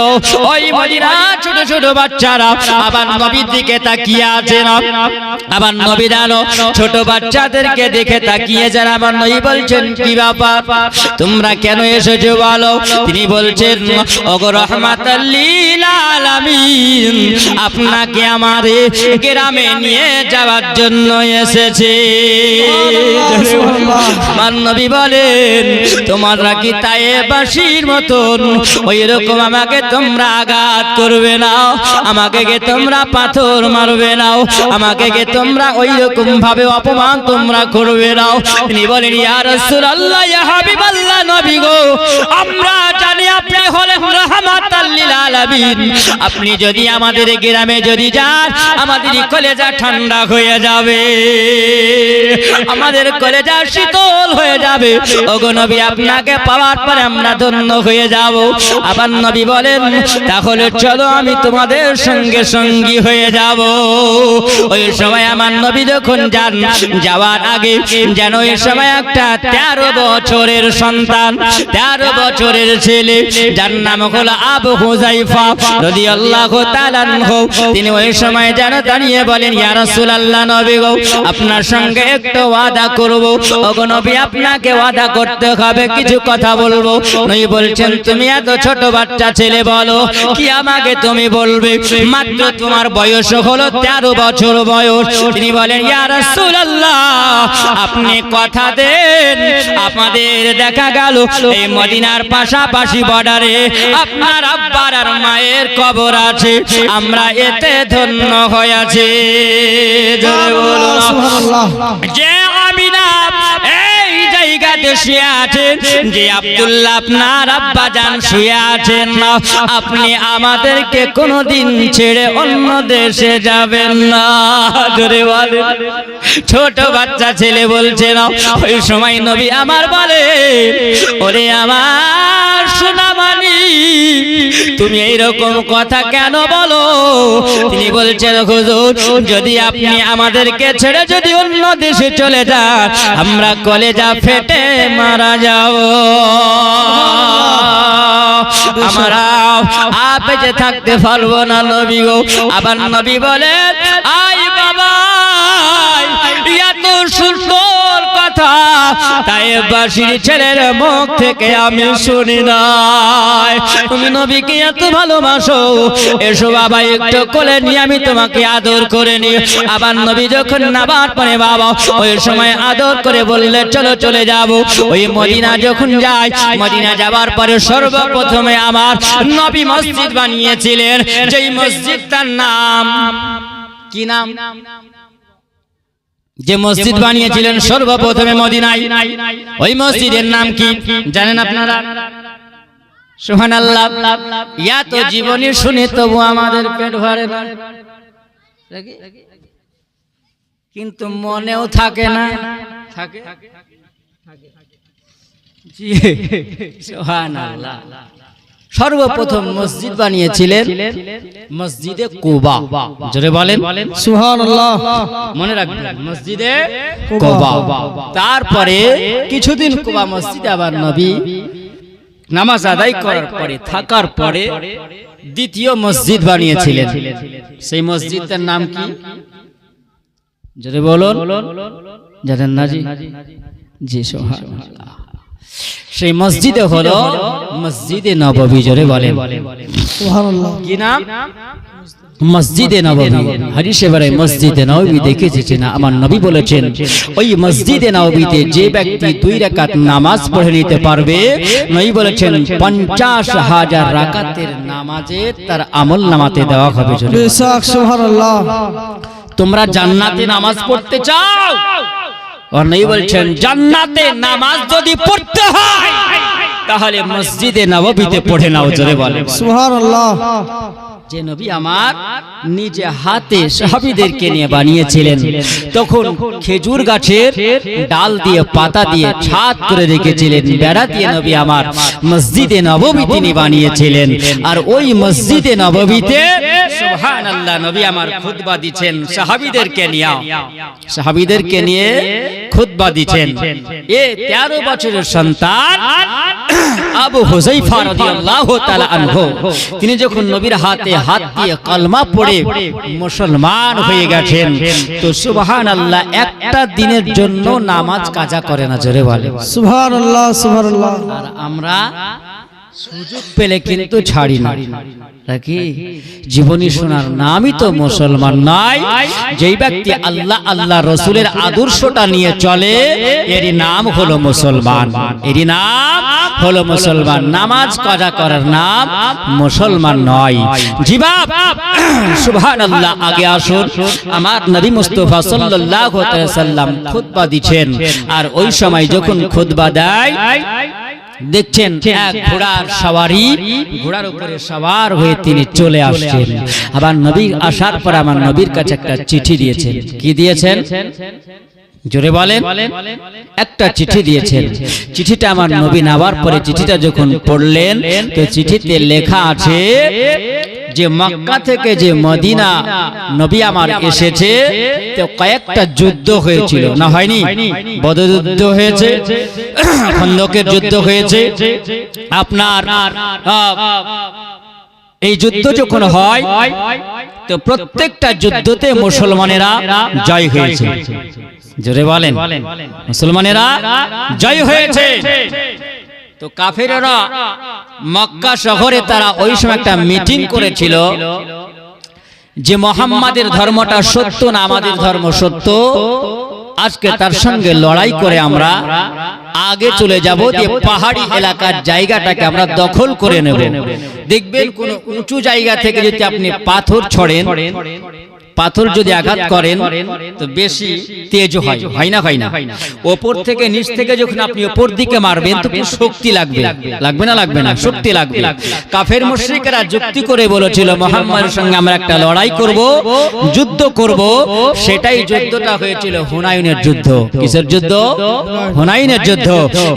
ওই মদিনা ছোট ছোট বাচ্চারা আবার নবীর দিকে তাকিয়ে আছে। আবার নবী জানো ছোট বাচ্চাদেরকে দেখে তাকিয়ে যারা, আমার নবী বলছেন কি ব্যাপার, তোমরা কেন এসেছো বলো? তিনি বলছেন ওগো রাহমাতাল লিল আলামিন, আপনাকে আমার গ্রামে নিয়ে যাওয়ার জন্য এসেছে। আমার নবী বলেন তোমরা কি তায়েফবাসীর মতন ওই রকম আমাকে তোমরা আঘাত করবে না, আমাকে কে তোমরা পাথর মারবে না, আমাকে কে তোমরা ওই রকম ভাবে অপমান তোমরা করবে না। তিনি বলেন ইয়া রাসূলুল্লাহ, ইয়া হাবিবাল্লাহ নবী গো, আমরা জানি আপনি হলেন রাহমাতাল লিল আলামিন। আপনি যদি আমাদের গ্রামে যদি যান, আমাদের কলেজা ঠান্ডা হয়ে যাবে, আমাদের কলেজা শীতল হয়ে যাবে। ওগো নবী, আপনাকে পাওয়ার পরে আমরা ধন্য হয়ে যাব। আবার নবী বলেন তাহলে চলো আমি তোমাদের সঙ্গে সঙ্গী হয়ে যাব। ওই সময় আমার নবী যখন যান, যাওয়ার আগে যেন ওই সময় একটা 13 বছরের সন্তান, 13 বছরের ছেলে, যার নাম হলো আবু হুযায়ফা রাদিয়াল্লাহু তাআলা আনহু, তিনি ওই সময় যেন দাঁড়িয়ে বলেন ইয়া রাসূলুল্লাহ নবী গো, আপনার সঙ্গে একটু ওয়াদা করব। ওগো নবী, আপনাকে ওয়াদা করতে হবে, কিছু কথা বলবো। নবী বলছেন তুমি এত ছোট বাচ্চা ছেলে, বলো কি আমাকে তুমি বলবে? মাত্র তোমার বয়স হলো 13 বছর বয়স। তিনি বলেন ইয়া রাসূলুল্লাহ, আপনি কথা দেন, আমাদের দেখা গেল এই মদিনার পাশাপাশি বর্ডারে আপনার আব্বার আর মায়ের কবর আছে, আমরা এতে ধন্য হয়েছে। যে আমিনা এই জায়গাতে শুয়ে আছেন, যে আব্দুল্লাহ আপনার আব্বা জান শুয়ে আছেন, না আপনি আমাদেরকে কোনোদিন ছেড়ে অন্য দেশে যাবেন না। জোরে বলেন। ছোট বাচ্চা ছেলে বলছে না। ওই সময় নবী আমার বলে ওরে আমার সোনামানি, তুমি এইরকম কথা কেন বলো? তিনি বলছেন হুজুর, যদি আপনি আমাদেরকে ছেড়ে যদি অন্য দেশে চলে যান, আমরা কলেজা ফেটে মারা যাব, আমরা বেঁচে থাকতে পারবো না নবী গো। আবার নবী বলেন আই বাবা, এত সুন্দর কথা তায়েফবাসীর ছেলের মুখ থেকে আমি শুনি নাই। তুমি নবীকে এত ভালোবাসো, এসো বাবা একটু কোলে নিয়ে আমি তোমাকে আদর করে নি। আবার নবী যখন নামাজ পড়ে বাবা ওই সময় আদর করে বললে চলো চলে যাব। ওই মদিনা যখন যায়, মদিনা যাবার পরে সর্বপ্রথমে আমার নবী মসজিদ বানিয়েছিলেন, যেই মসজিদটার নাম কি নাম? যে মসজিদ বানিয়েছিলেন সর্বপ্রথমে মদিনায়, ওই মসজিদের নাম কি জানেন আপনারা? সুবহানাল্লাহ। ইয়া তো জীবনে শুনে তবু আমাদের পেট ভরে না, কিন্তু মনেও থাকে না। থাকে জি, সুবহানাল্লাহ। সর্বপ্রথম মসজিদ বানিয়েছিলেন মসজিদে কুবা। জোরে বলেন সুবহানাল্লাহ। মনে রাখবেন মসজিদে কুবা। তারপরে কিছুদিন কুবা মসজিদে আবার নবী নামাজ আদায় করার পরে থাকার পরে দ্বিতীয় মসজিদ বানিয়েছিলেন। সেই মসজিদটার নাম কি জোরে বলুন, জানেন না? জি সুবহানাল্লাহ। সেই মসজিদে হলো মসজিদে নববী। জোরে বলেন সুবহানাল্লাহ। কি নাম? মসজিদে নববী। হাদিসে বলে মসজিদে নববী দেখেছি না, আমার নবী বলেছেন ওই মসজিদে নববীতে যে ব্যক্তি 2 রাকাত নামাজ পড়ে নিতে পারবে, নবী বলেছেন 50,000 রাকাতের নামাজে তার আমলনামাতে দেওয়া হবে। বেশক সুবহানাল্লাহ। তোমরা জান্নাতে নামাজ পড়তে চাও? আর নবী বলছেন জান্নাতে নামাজ যদি পড়তে হয় তাহলে মসজিদে নববীতে পড়ে নাও। জোরে বলেন সুবহানাল্লাহ। যে নবী আমার নিজে হাতে সাহাবীদেরকে নিয়ে বানিয়েছিলেন, তখন খেজুর গাছের ডাল দিয়ে পাতা দিয়ে ছাদ করে রেখেছিলেন, বেড়া দিয়ে নবী আমার মসজিদে নববী তিনি বানিয়েছিলেন। আর ওই মসজিদে নববীতে সুবহানাল্লাহ নবী আমার খুতবা দিচ্ছেন সাহাবীদেরকে নিয়ে, সাহাবীদেরকে নিয়ে খুতবা দিচ্ছেন। এ 13 বছরের সন্তান আবু হুযায়ফা রাদিয়াল্লাহু তাআলা আনহু, তিনি যখন নবীর হাতে হাত দিয়ে কালমা পড়ে মুসলমান হয়ে গেছেন, তো সুবহানাল্লাহ একটা দিনের জন্য নামাজ কাজা করে না। জোরে বলে সুবহানাল্লাহ সুবহানাল্লাহ। আর আমরা সুযোগ পেলে কিন্তু ছাড়ি না, নাকি? জীবনী শোনার নামই তো মুসলমান নয়। যেই ব্যক্তি আল্লাহ আল্লাহ রসুলের আদর্শটা নিয়ে চলে এরই নাম হলো মুসলমান, এরই নাম হলো মুসলমান। নামাজ কাজা করার নাম মুসলমান নয়। জি বাপ, সুবহানাল্লাহ। আগে আসুন, আমার নবী মুস্তাফা সাল্লাল্লাহু আলাইহি ওয়াসাল্লাম খুতবা দিচ্ছেন, আর ওই সময় যখন খুতবা দেয় দেখছেন এক ঘোড়ার সওয়ারি, ঘোড়ার উপরে সওয়ার হয়ে তিনি চলে আসছেন। আবার নবীর আসার পর আমার নবীর কাছে একটা চিঠি দিয়েছেন। কি দিয়েছেন জোরে বলেন? একটা চিঠি দিয়েছেন। চিঠিটা আমার নবী নেওয়ার পরে চিঠিটা যখন পড়লেন, তো চিঠিতে লেখা আছে যে মক্কা থেকে যে মদিনা নবী আমার এসেছে, তো কয়েকটা যুদ্ধ হয়েছিল, না হয়নি? বদর যুদ্ধ হয়েছে, খন্দকের যুদ্ধ হয়েছে, আপনার এই যুদ্ধ যখন হয় তো প্রত্যেকটা যুদ্ধতে মুসলমানেরা জয় হয়েছে। জোরে বলেন মুসলমানেরা জয় হয়েছে। তো কাফেররা মক্কা শহরে তারা ওই সময় একটা মিটিং করেছিল যে মুহাম্মাদের ধর্মটা সত্য না আমাদের ধর্ম সত্য, আজকে তার সঙ্গে লড়াই করে আমরা আগে চলে যাব, যে পাহাড়ি এলাকার জায়গাটাকে আমরা দখল করে নেব। দেখবেন কোন উঁচু জায়গা থেকে যদি আপনি পাথর ছড়েন, পাথর যদি আঘাত করেন তো বেশি তেজ হয়, হয় না? হয় না? ওপর থেকে নিচ থেকে যখন আপনি ওপর দিকে মারবেন তো শক্তি লাগবে, লাগবে না? লাগবে না, শক্তি লাগবে। কাফের মুশরিকরা যুক্তি করে বলেছিল মুহাম্মাদের সঙ্গে আমরা একটা লড়াই করব, যুদ্ধ করব। সেটাই যুদ্ধটা হয়েছিল হুনাইনের যুদ্ধ। কিসের যুদ্ধ? হুনাইনের যুদ্ধ।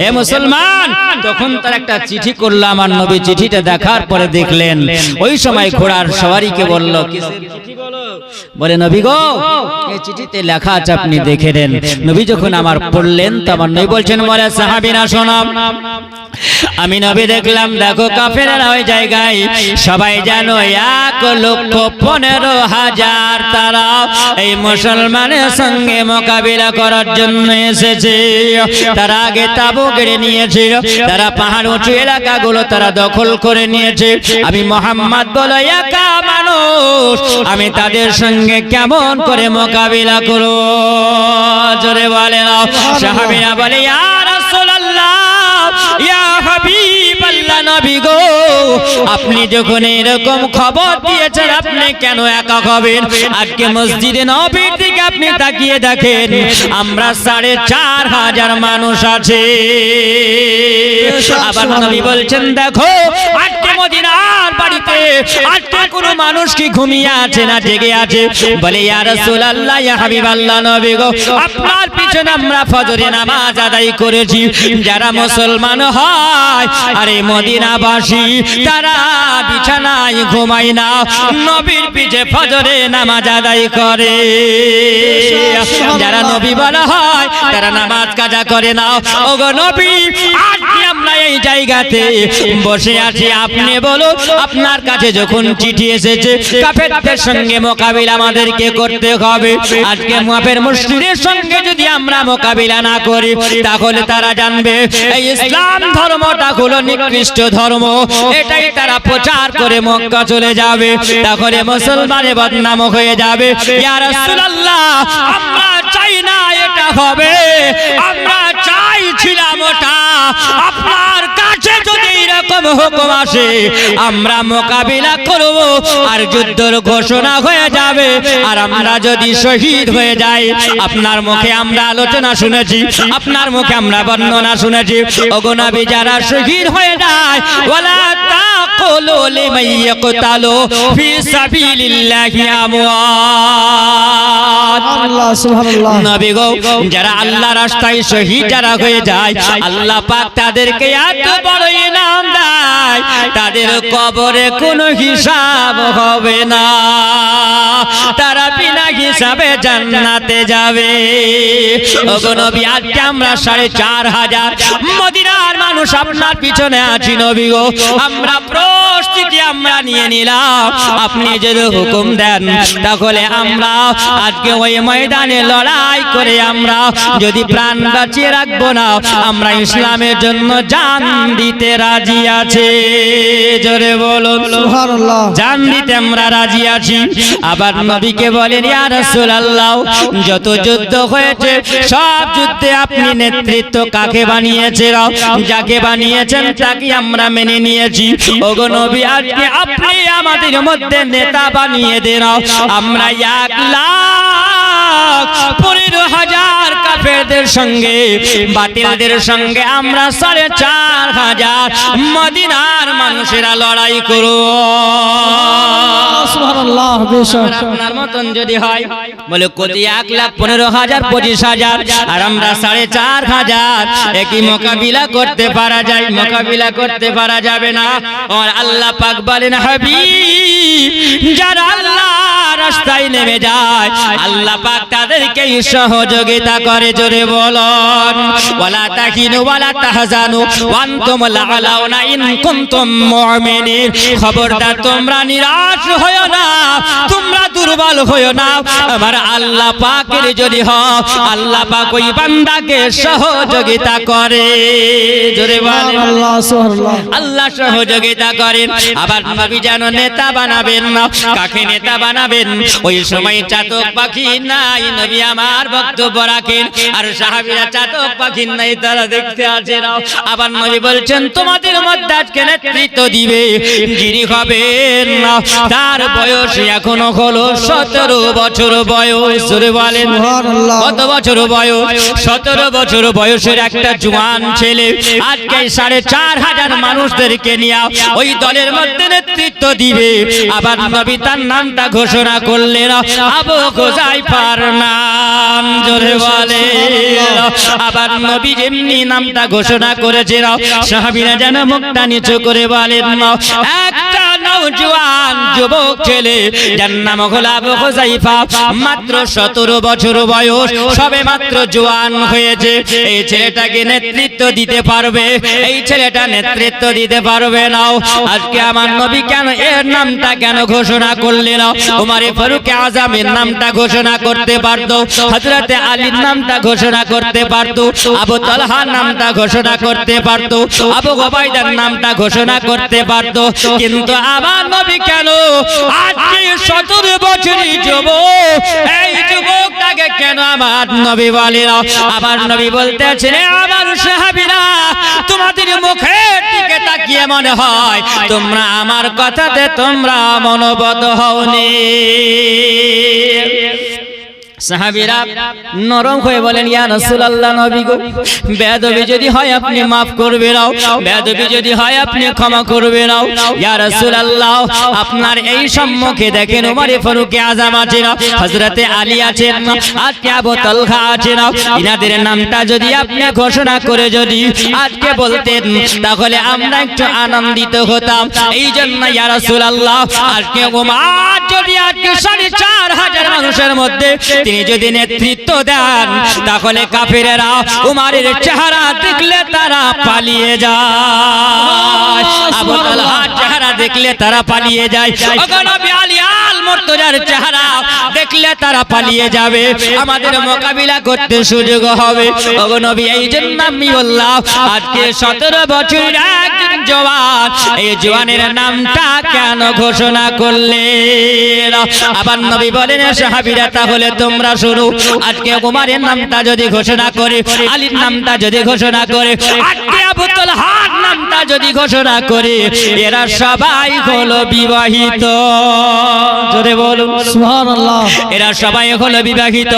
এ মুসলমান, তখন তার একটা চিঠি করলাম, আর নবী চিঠিটা দেখার পরে দেখলেন, ওই সময় ঘোড়ার সওয়ারিকে বলল, কিসের চিঠি বলো? বলে নবী গো এই চিঠিতে লেখা আছে আপনি দেখে নেন। নবী যখন আমার পড়লেন তো আমার নবী বলছেন বলে সাহাবীরা শোনো, আমি নবী দেখলাম দেখো কাফেররা ওই জায়গায় সবাই জানো 1,15,000 তারা এই মুসলমানের সঙ্গে মোকাবিলা করার জন্য এসেছে। তারা আগে তাবু গেড়ে নিয়েছে, তারা পাহাড় উঁচু এলাকাগুলো তারা দখল করে নিয়েছে। আমি মুহাম্মদ বলো একা মানুষ, আমি তাদের সঙ্গে কেমন করে মোকাবিলা করব? জোরে বলে না। সাহাবীরা বলে ইয়া রাসূলুল্লাহ, ইয়া হাবিবাল্লাহ, নবী গো আপনি যখন এরকম খবর দিয়েছেন আপনি কেন একা হবেন? আজকে মসজিদে নববীর দিকে আপনি তাকিয়ে দেখেন, আমরা 4,500 মানুষ আছে। আবার নবী বলছেন দেখো আজকে মদিনার বাড়িতে আজকে কোনো মানুষ কি ঘুমিয়ে আছে না জেগে আছে? বলে ইয়া রাসূলুল্লাহ, ইয়া হাবিবাল্লাহ, নবী গো আপনার পিছনে আমরা ফজরের নামাজ আদায় করেছি। যারা মুসলমান হয় আরে মদিনাবাসী তারা বিছানায় ঘুমায় না, নবীর পিছে ফজরে নামাজ আদায় করে। যারা নবী বলা হয় তারা নামাজ কাজা করে না। ওগো নবী আজকে আমরা এই জায়গাতে বসে আছি, আপনি বলুন আপনার কাছে যখন চিঠি এসেছে কাফেরদের সঙ্গে মোকাবিলা আমাদেরকে করতে হবে। আজকে কাফের মুশরিকদের সঙ্গে যদি আমরা মোকাবিলা না করি তাহলে তারা জানবে এই ইসলাম ধর্মটা হলো নিকৃষ্ট ধর্ম, এটাই তারা প্রচার করে মক্কা চলে যাবে, তাহলে মুসলমানের বদনাম হয়ে যাবে। ইয়া রাসূলুল্লাহ আমরা চাই না এটা হবে, আমরা চাইছিলাম ওটা। আপনার কাছে যদি এরকম হুকুম আসে আমরা মোকাবিলা করব, আর যুদ্ধের ঘোষণা হয়ে যাবে, আর আমরা যদি শহীদ হয়ে যাই। আপনার মুখে আমরা আলোচনা শুনেছি, আপনার মুখে আমরা বর্ণনা শুনেছি। ওগো নবী যারা শহীদ হয়ে যায় ওয়ালা তাকুলু লিমান ইয়াকতালু ফি সাবিলিল্লাহি আমওয়াত। আল্লাহ সুবহানাল্লাহ। নবী গো যারা আল্লাহর রাস্তায় শহীদ যারা হয়ে যায় আল্লাহ পাক তাদেরকে এত বড় ইনাম দেয়, তাদের কবরে কোনো হিসাব হবে না, তারা বিনা হিসাবে জান্নাতে যাবে। ওগো নবী আজকে আমরা 4,500 মদিনার মানুষ আপনার পিছনে আছি। নবী গো আমরা প্রস্তুতি আমরা নিয়ে নিলাম, আপনি যদি হুকুম দেন তাহলে আমরা আজকে ওই ময়দানে লড়াই করে আমরা যদি প্রাণ বাঁচিয়ে রাখবো না আমরা ইসলামের জন্য জান দিতে রাজি আছি। জোরে বলুন সুবহানাল্লাহ। জান দিতে আমরা রাজি আছি। আবার নবীকে বলেন ইয়া রাসূলুল্লাহ যত যুদ্ধ হয়েছে সব যুদ্ধে আপনি নেতৃত্ব কাকে বানিয়েছেন? যাকে বানিয়েছেন তাকে আমরা মেনে নিয়েছি। ওগো নবী আজকে আপনি আমাদের মধ্যে নেতা বানিয়ে দেন, আমরা 1,15,000 কাফেরদের সঙ্গে বাতিলদের সঙ্গে আমরা 4,500 মদিনার মানুষেরা লড়াই করব। সুবহানাল্লাহ। বেশক আপনার মতন যদি হয় বলে কোটি 1,15,000 25,000 আর আমরা 4,500 একই মোকাবিলা করতে পারা যায়? মোকাবিলা করতে পারা যাবে না। আর আল্লাহ পাক বলেন হাবিব যারা আল্লাহ রাস্তায় নেমে যায় আল্লাহ পাক তাদেরকে সহযোগিতা করে। জোরে বলুন ওয়ালা তাহিনু ওয়ালা তাহজানু ওয়া আনতুমুল আলাউনা ইন কুনতুম মুমিনিন। খবরদার তোমরা নিরাশ হয়ো না, তোমরা দুর্বল হয়ো না। আমার আল্লাহ পাকের যদি হও আল্লাহ পাক ওই বান্দাকে সহযোগিতা করে। জোরে বলেন আল্লাহ সুবহানাল্লাহ। আল্লাহ সহযোগিতা করেন। আবার নবী যেন নেতা বানাবেন না, কাকে নেতা বানাবেন? ওই সময় চাতক পাখি নাই, নবী আমার বক্তব্য রাখেন, আর সাহাবীরা চাতক পাখি নাই তারা দেখতে আসে না। আবার নবী বলছেন তোমাদের মধ্যে আজকে নেতৃত্ব দিবে যিনি হবেন না তার বয়স এখনো হলো 17 বছর বয়স। জোরে বলেন সুবহানাল্লাহ। কত বছর বয়স? 17 বছর বয়সের একটা জওয়ান ছেলে আজকে 4,500 মানুষদেরকে নিয়ে ওই দলের মধ্যে নেতৃত্ব দিবে। আবার নবী তার নামটা ঘোষণা করলেন আবু হুযায়ফার নাম। জোরে বলে। আবার নবী যেমনি নামটা ঘোষণা করেছিল সাহাবীরা যেন মুখটা নিচু করে বলেন একটা নওজোয়ান যুবক ছেলে যার নাম হলো আবু হুযায়ফা, মাত্র 17 বছর বয়স, সবে মাত্র জওয়ান হয়েছে। এই ছেলেটাকে নেতৃত্ব দিতে পারবে? এই ছেলেটা নেতৃত্ব দিতে পারবে না। আজকে আমার নবী কেন এর নামটা কেন ঘোষণা করলেন? ওমর ফারুক আযমের নামটা ঘোষণা করতে পারতো, হযরতে আলীর নামটা ঘোষণা করতে পারতো, আবু তালহার নামটা ঘোষণা করতে পারতো, আবু উবাইদার নামটা ঘোষণা করতে পারতো, কিন্তু আমার নবী কেন আজকে 17 বছরের যুবক, এই যুবকটাকে কেন আমার নবী বলেন? আমার নবী বলতেছেন আমার সাহাবীরা, তোমাদের মুখের দিকে তাকিয়ে মনে হয় তোমরা আমার কথাতে তোমরা মনোবদ্ধ হওনি। সাহাবীরা নরম হয়ে বলেন ইয়া রাসূলুল্লাহ, নবী গো, বেয়াদবি যদি হয় আপনি maaf করবেন, বেয়াদবি যদি হয় আপনি ক্ষমা করবেন। ইয়া রাসূলুল্লাহ, আপনার এই সম্মুখে দেখেন ওমর ফারুক আযম আছেন, হযরতে আলী আছেন, আজকে আবু তালহা আছেন, ইনাদের নামটা যদি আপনি ঘোষণা করে যদি আজকে বলতেন তাহলে আমরা একটু আনন্দিত হতাম। এই জন্য ইয়া রাসূলুল্লাহ, আজকে ওমর যদি আজকে ৪৫০০ মানুষের মধ্যে তিনি যদি নেতৃত্ব দেন তাহলে কাফেরেরা উমারের চেহারা দেখলে তারা পালিয়ে যায়, আবু তালহার চেহারা দেখলে তারা পালিয়ে যায়, ওগো নবী আলী আল মুর্তজার চেহারা দেখলে তারা পালিয়ে যাবে, আমাদের মোকাবিলা করতে সুযোগ হবে। ওগো নবী, এই জন্য আমি বললাম আজকে 17 বছরের একজন জওয়ান, এই জওয়ানের নামটা কেন ঘোষণা করলেন? আবার নবী বলেন সাহাবীরা তাহলে তোমরা শুনো, আজকে ওমরের নামটা যদি ঘোষণা করে, আলীর নামটা যদি ঘোষণা করে, আজকে আবু তালহার নামটা যদি ঘোষণা করে, এরা সবাই হলো বিবাহিত। জোরে বলুন সুবহানাল্লাহ। এরা সবাই হলো বিবাহিত।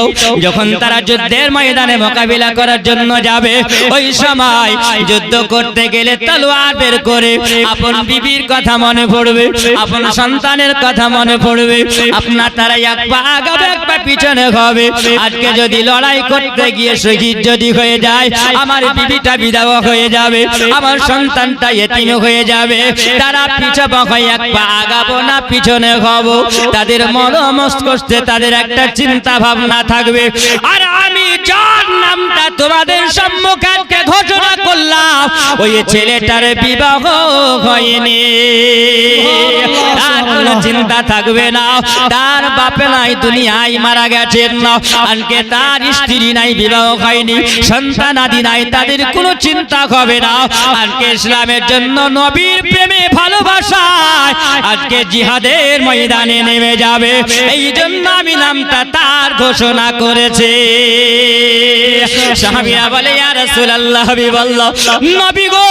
যখন তারা যুদ্ধের ময়দানে মোকাবিলা করার জন্য যাবে, ওই সময় যুদ্ধ করতে গেলে তলোয়ার বের করে আপন বিবির কথা মনে পড়বে, আপন সন্তানের কথা মনে পড়বে, আপনার তারা এক পা আগাবে এক পা পিছনে হবে। আজকে যদি লড়াই করতে গিয়ে শহীদ যদি হয়ে যায়, আমার বিবিটা বিধবা হয়ে যাবে, আমার সন্তানটা এতিম হয়ে যাবে, তারা পিছপা হয়ে এক পা আগাবো না পিছনে হব, তাদের মন মস্তিষ্কে তাদের একটা চিন্তা ভাবনা থাকবে। আর আমি যার নামটা তোমাদের সম্মুখে ঘোষণা করলাম, ওই ছেলেটার বিবাহ হয়নি, তার কোনো চিন্তা থাকবে না, তার বাপে নাই দুনিয়ায় মারা গেছেন না, আজকে তার স্ত্রী নাই বিবাহ হয়নি, সন্তান আদি নাই, তাদের কোনো চিন্তা হবে না। আজকে ইসলামের জন্য নবীর প্রেমে ভালোবাসায় আজকে জিহাদের ময়দানে নেমে যাবে, এই জন্য আমি নামটা তার ঘোষণা করেছে। সাহাবীরা বলে ইয়া রাসূলুল্লাহ, হাবিবাল্লাহ, নবী গো,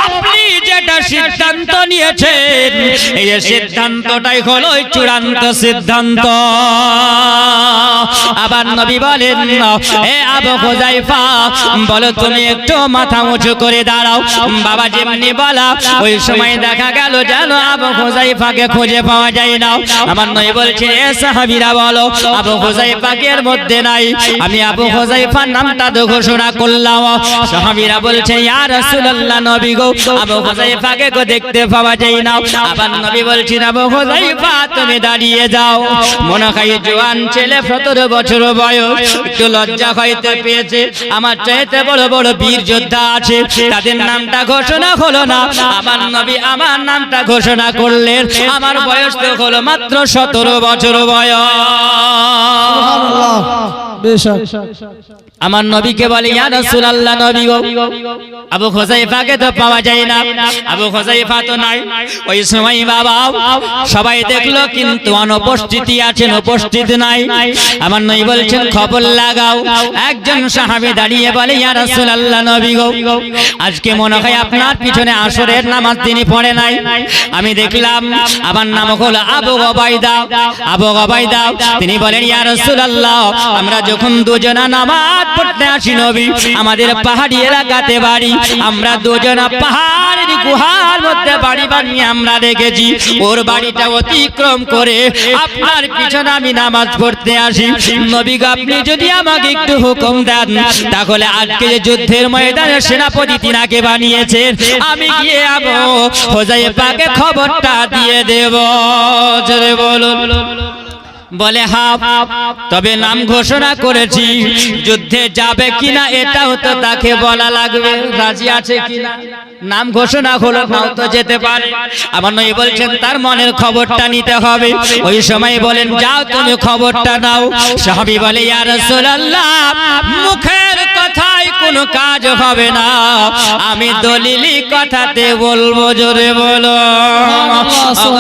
আপনি যেটা সিদ্ধান্ত নিয়েছেন এই সিদ্ধান্তটাই হলো চূড়ান্ত সিদ্ধান্ত। আবার নবী বলেন হে আবু হুযায়ফা, বলো তুমি একটু মাথা উঁচু করে দাঁড়াও। বাবা যেমনি বলা ওই সময় দেখা গেল যেন আবু হুযায়ফাকে খুঁজে পাওয়া যায় না। আমার নবী বলছেন এ সাহাবীরা বলো আবু হুযায়ফাকে এর মধ্যে নাই, আমি আবু হুযায়ফার নামটা তো ঘোষণা করলাম। সাহাবীরা বলছে ইয়া রাসূলুল্লাহ, নবী গো, আবু হুযায়ফাকে গো দেখতে পাওয়া যায় না। আবার নবী বলছেন আবু হুযায়ফা তুমি দাঁড়িয়ে যাও। মনে হয় জওয়ান ছেলে 17 বছর বয়স, একটু লজ্জা হইতে পেয়েছে, আমার চাইতে বড় বড় বীর যোদ্ধা আছে, তাদের নামটা ঘোষণা হলো না, আমার নবী আমার নামটা ঘোষণা করলেন, আমার বয়স তো হলো মাত্র 17 বছর বয়স। সুবহানাল্লাহ। বেশক আমার নবীকে বলে ইয়া রাসূলুল্লাহ, নবী গো, আবু হুযায়ফাকে তো পাওয়া যায় না, আবু হুযায়ফা তো নাই। ওই সময় বাবা সবাই দেখলো কিন্তু অনুপস্থিতি আছেন, উপস্থিত নাই। আমার নবী বলছেন খবর লাগাও। একজন সাহাবী দাঁড়িয়ে বলে ইয়া রাসূলুল্লাহ, নবী গো, আজকে মনে হয় আপনার পিছনে আসরের নামাজ তিনি পড়ে নাই, আমি দেখলাম। আমার নাম হলো আবু উবাইদা। আবু উবাইদা তিনি বলেন ইয়া রাসূলুল্লাহ, আমরা যখন দুজনা নামাজ পড়তে আসি নবী আমাদের পাহাড়ি এলাকাতে বাড়ি আমরা দুজনা পাহাড়ের গুহার মধ্যে বাড়ি বানিয়ে আমরা রেখেছি ওর বাড়িটা অতিক্রম করে আপনার পিছনে আমি নামাজ পড়তে আসি নবী গো আপনি যদি আমাকে একটু হুকুম দেন তাহলে আজকে যে যুদ্ধের ময়দানে সেনাপতি তিনাকে বানিয়েছেন আমি গিয়ে আবো হুযায়ফাকে খবরটা দিয়ে দেব জোরে বলুন বলে হ্যাঁ তবে নাম ঘোষণা করেছি যুদ্ধে যাবে কিনা এটাও তো তাকে বলা লাগবে রাজি আছে কিনা নাম ঘোষণা হলো নাও তো যেতে পারে আমার নবী বলছেন তার মনের খবরটা নিতে হবে ওই সময় বলেন যাও তুমি খবরটা নাও সাহাবী বলে ইয়া রাসূলুল্লাহ মুখের কথায় কোনো কাজ হবে না আমি দলিলি কথাতে বলবো জোরে বলো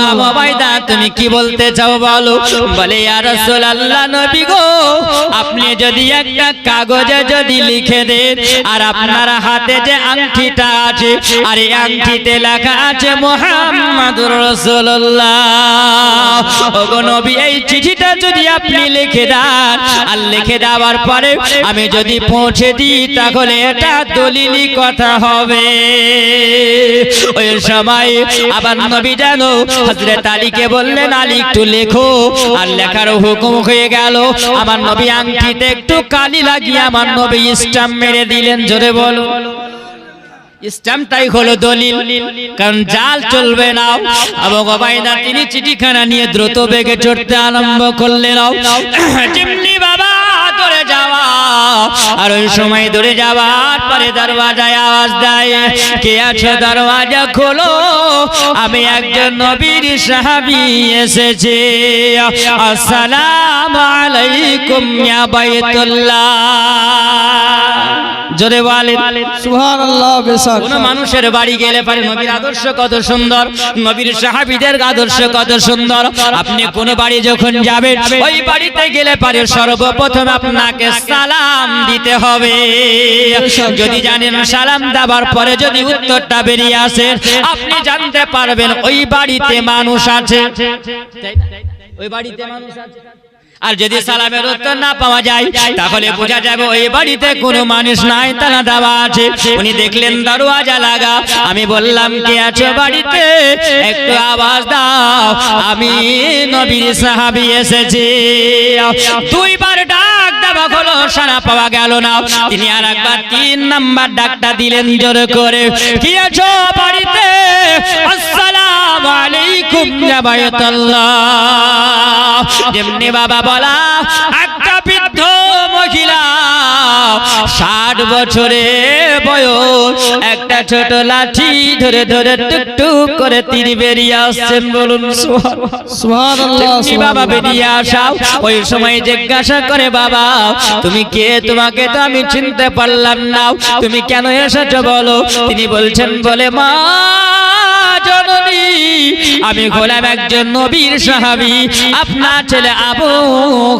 আবু বাইদা তুমি কি বলতে চাও বলো বলে ইয়া রাসূলুল্লাহ নবী গো আপনি যদি একটা কাগজে যদি লিখে দেন আর আপনার হাতে যে আংটিটা আছে আর এই আংটিতে লেখা আছে মুহাম্মাদুর রাসূলুল্লাহ ওগো নবী এই চিঠিটা যদি আপনি লিখে দেন আর লিখে দেওয়ার পরে আমি যদি পৌঁছে দিই তাহলে এটা দলিলি কথা হবে ওই সময় আবার নবী জানো হযরত আলীকে বললেন আলী একটু লেখো আর লেখার হুকুম হয়ে গেল আমার নবী আংটিতে একটু কালি লাগিয়ে আমার নবী স্টাম্প মেরে দিলেন জোরে বলো স্টাম্পটাই হলো দলিল কারণ জাল চলবে না আবু উবাইদা তিনি চিঠিখানা নিয়ে দ্রুত বেগে চড়তে আরম্ভ করলেন যেমনি বাবা দৌড়ে যাওয়া আর ওই সময় দৌড়ে যাওয়ার পরে দরওয়াজায় আওয়াজ দেয় কে আছে দরওয়াজা খোলো আমি একজন নবীর সাহাবী এসেছি আসসালামু আলাইকুম ইয়া বাইতুল্লাহ জোরে বলেন সুবহানাল্লাহ বেশক কোন মানুষের বাড়ি গেলে পারে নবীর আদর্শ কত সুন্দর নবীর সাহাবীদের আদর্শ কত সুন্দর আপনি কোন বাড়ি যখন যাবেন ওই বাড়িতে গেলে পারে সর্বপ্রথম আপনাকে সালাম দিতে হবে যদি জানেন সালাম দেওয়ার পরে যদি উত্তরটা বেরিয়ে আসে আপনি জানতে পারবেন ওই বাড়িতে মানুষ আছে ওই বাড়িতে মানুষ আছে আর যদি সালামের উত্তর না পাওয়া যায় তাহলে বোঝা যাবে ওই বাড়িতে কোনো মানুষ নাই তালা দেওয়া আছে উনি দেখলেন দরওয়াজা লাগা আমি বললাম কে আছে বাড়িতে একটু আওয়াজ দাও আমি নবীর সাহাবী এসেছি দুইবার ডাক দেওয়া হলো সাড়া পাওয়া গেল না তিনি আর একবার 3 নাম্বার ডাকটা দিলেন জোরে করে কে আছো বাড়িতে আসসালামু আলাইকুম ইয়া বাইতুল্লাহ যেমনি বাবা বলা একটা বৃদ্ধ মহিলা 60 বছরের বয়স একটা ছোট লাঠি ধরে ধরে টুকটুক করে তিনি বেরিয়ে আসছেন বলুন সুবহানাল্লাহ বাবা বেরিয়ে আসাও ওই সময় জিজ্ঞাসা করে বাবা তুমি কে তোমাকে তো আমি চিনতে পারলাম না তুমি কেন এসেছো বলো তিনি বলছেন বলে মা জননী আমি গোলাম একজন নবীর সাহাবী আপনার ছেলে আবু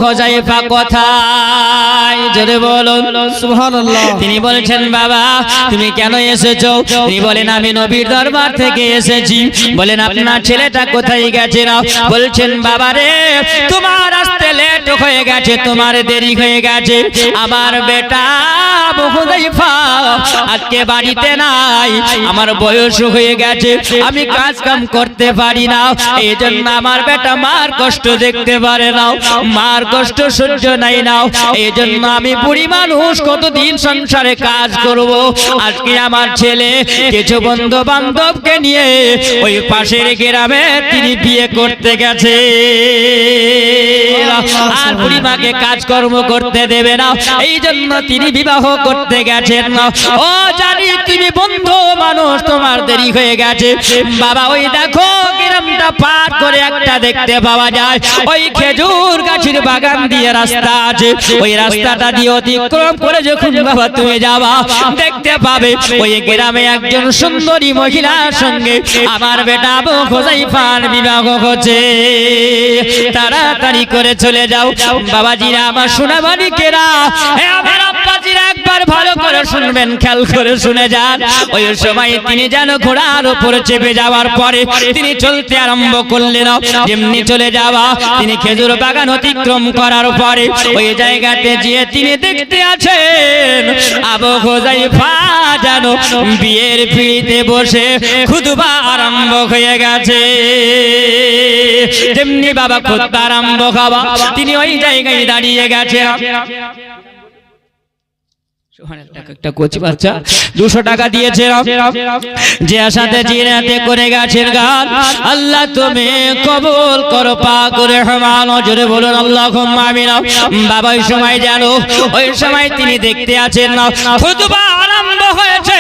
হুযায়ফা কোথায় জোরে বলুন সুবহানাল্লাহ তিনি বলছেন বাবা তুমি কেন এসেছো তিনি বলেন আমি নবীর দরবার থেকে এসেছি বলেন আপনার ছেলেটা কোথায় গেছে না বলছেন বাবা রে তোমার আসতে লেট হয়ে গেছে তোমার দেরি হয়ে গেছে আমার বেটা আবু হুযায়ফা আজকে বাড়িতে নাই আমার বয়স হয়ে গেছে আমি কাজ কাম করতে পারি না এইজন্য আমার বেটা মার কষ্ট দেখতে পারে না মার কষ্ট সহ্য নাই না এইজন্য আমি বুড়ি মানুষ কতদিন সংসারে কাজ করব আজকে আমার ছেলে কিছু বন্ধু বান্ধবকে নিয়ে ওই পাশের গ্রামে তিনি বিয়ে করতে গেছে আর বুড়ি মাকে কাজকর্ম করতে দেবে না এইজন্য তিনি বিবাহ করতে গেছেন ও জানি তুমি বন্ধু মানুষ তোমার দেরি হয়ে গেছে বাবা ওই দেখো গ্রামটা পার করে একটা দেখতে পাওয়া যায় ওই খেজুর গাছের বাগান দিয়ে রাস্তা আছে ওই রাস্তাটা দিয়ে অতিক্রম করে যখন বাবা তুমি যাবা দেখতে পাবে ওই গ্রামে একজন সুন্দরী মহিলার সঙ্গে আমার বেটা আবু হুযায়ফার বিবাহ হচ্ছে তাড়াতাড়ি করে চলে যাও বাবাজিরা আমার সোনামানিকেরা আমার আব্বাজিরা একবার ভালো করে শুনবেন খেয়াল করে শুনে যান ওই সময় তিনি যেন ঘোড়ার উপরে চেপে যাওয়ার পরে তিনি চলতে চলতে আরম্ভ করলেন যেমনি চলে যাওয়া তিনি খেজুর বাগান অতিক্রম করার পরে ওই জায়গাতে গিয়ে তিনি দেখতে আছেন আবু হুযায়ফা যেন বিয়ের পিঁড়িতে বসে খুতবা আরম্ভ হয়ে গেছে যেমনি বাবা খুতবা আরম্ভ হওয়া তিনি ওই জায়গায় দাঁড়িয়ে গেছে একটা কচি বাচ্চা 200 টাকা দিয়েছে যে আশাতে জিনাতে করে গেছেন গান আল্লাহ তুমি কবুল করো পাক রহমান জোরে বলুন আল্লাহুম্মা আমিন বাবা ওই সময় জানো ওই সময় তিনি দেখতে আছেন না খুতবা আরম্ভ হয়েছে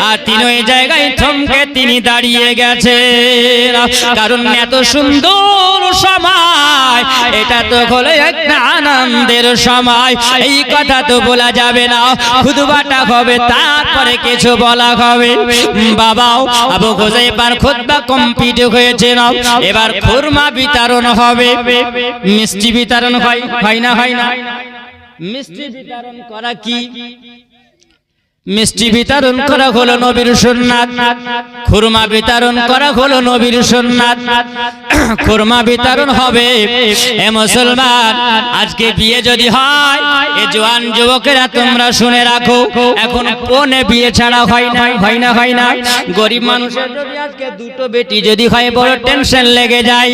আর তিনি ওই জায়গায় থমকে তিনি দাঁড়িয়ে গেছেন কারণ এত সুন্দর সময় এটা তো হলো একটা আনন্দের সময় এই কথা তো বলা যাবে না খুতবাটা হবে তারপরে কিছু বলা হবে বাবাও আবু হুযায়ফার খুতবা কমপ্লিট হয়েছে না এবার খুরমা বিতরণ হবে মিষ্টি বিতরণ হয় না মিষ্টি বিতরণ করা কি মিষ্টি বিতরণ করা হলো নবীর সুন্নাত খুরমা বিতরণ করা হলো নবীর সুন্নাত খুরমা বিতরণ হবে এ মুসলমান আজকে বিয়ে যদি হয় এ জওয়ান যুবকেরা তোমরা শুনে রাখো এখন কোনে বিয়ে ছাড়া হয় না গরিব মানুষের যদি আজকে দুটো বেটি যদি হয় বড় টেনশন লেগে যায়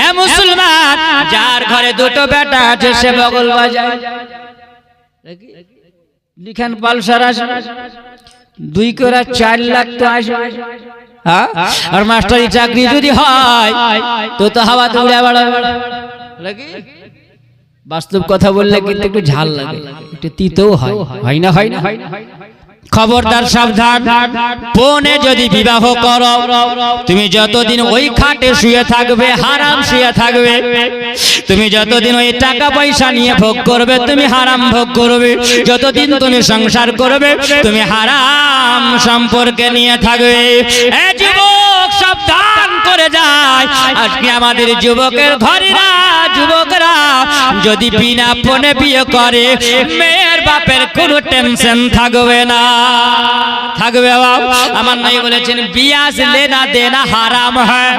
এ মুসলমান যার ঘরে দুটো বেটা আছে সে বগল বাজায় লিখেন পালসার আসবে 2 করে 4 লাখ তো আসবে হ্যাঁ আর মাস্টারি চাকরি যদি হয় তো হাওয়া তো উড়ে বেড়াবে নাকি বাস্তব কথা বললে কিন্তু একটু ঝাল লাগে একটু তিতও হয় না খবরদার সাবধান পৌনে যদি বিবাহ করো তুমি যতদিন ওই খাটে শুয়ে থাকবে হারাম শুয়ে থাকবে তুমি যতদিন ওই টাকা পয়সা নিয়ে ভোগ করবে তুমি হারাম ভোগ করবে যতদিন তুমি সংসার করবে তুমি হারাম সম্পর্কে নিয়ে থাকবে এ যুবক সাবধান করে যায় আজকে আমাদের যুবকের ঘরেরা যুবকরা যদি বিনা পণে বিয়ে করে মেয়ের বাপের কোনো টেনশন থাকবে না থাকবে আমার নাই বলেছেন বিয়াস লেনা দেনা হারাম হয়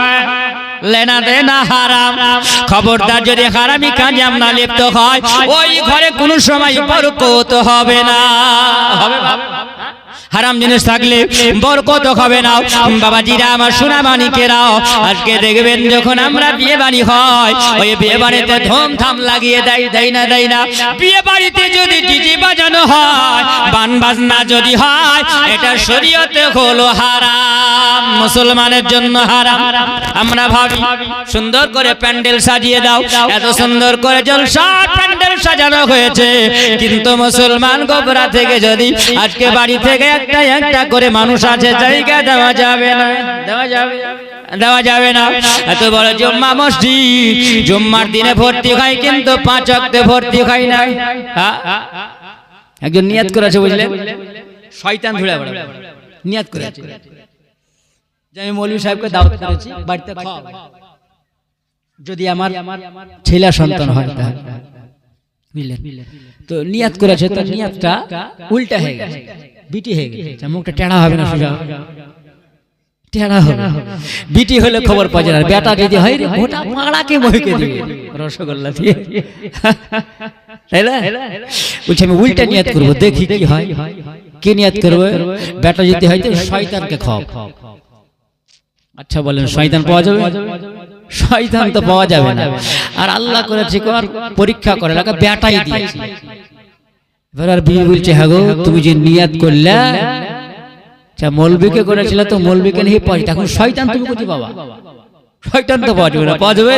लेना देना হারাম খবরদার যদি হারামি কাজে আমরা লিপ্ত হয় ওই ঘরে কোনো সময় বরকত হবে না হবে হারাম জিনিস থাকলে বরকত হবে না বাবাজিরা আমার সোনা মানিকেরাও আজকে দেখবেন যখন আমরা বিয়ে বাড়ি হয় ওই বিয়ে বাড়িতে ধুমধাম লাগিয়ে দেয় না বিয়ে বাড়িতে যদি ডিজে বাজানো হয় গান বাজনা যদি হয় এটা শরীয়তে হলো হারাম মুসলমানের জন্য হারাম আমরা ভাবি সুন্দর করে প্যান্ডেল সাজিয়ে দাও এত সুন্দর করে জলসা প্যান্ডেল সাজানো হয়েছে কিন্তু মুসলমান গোবরা থেকে যদি আজকে বাড়ি থেকে একটা করে মানুষ আছে জায়গা দেওয়া যাবে না এত বড় জুম্মা মসজিদ জুম্মার দিনে ভর্তি হয় কিন্তু 5 ওয়াক্তে ভর্তি হয় না একজন নিয়ত করেছে বুঝলেন শয়তান ধরে নিয়ত করেছে যে আমি মৌলভী সাহেবকে দাওয়াত করেছি বাড়িতে খাওয়াবো যদি আমার ছেলে সন্তান হয় তাহলে বুঝলেন তো নিয়ত করেছে তো নিয়তটা উল্টা হয়ে গেছে বিটি হয়ে গেছে মুখটা টেড়া হবে না সোজা টেড়া হবে বিটি হলে খবর পাওয়া যায় না বেটা যদি হয় রে ওটা মাড়াকে মহিকে দিবে রসগোল্লা দিয়ে তাই না বলছে আমি উল্টা নিয়ত করব দেখি কি হয় কি নিয়ত করব বেটা যদি হয় তো শয়তানকে খাও আচ্ছা বলেন শয়তান পাওয়া যাবে শয়তান তো পাওয়া যাবে না আর আল্লাহ করেছে কর পরীক্ষা করে লাগা বেটাই দিয়েছে এবার আর বিবি বলছে হ্যাঁ গো তুমি যে নিয়ত করলে আচ্ছা মৌলবীকে করেছিল তো মৌলবীকে নিয়ে পাই এখন শয়তান তুমি কোথায় পাবা শয়তান তো পাওয়া যাবে না পাওয়া যাবে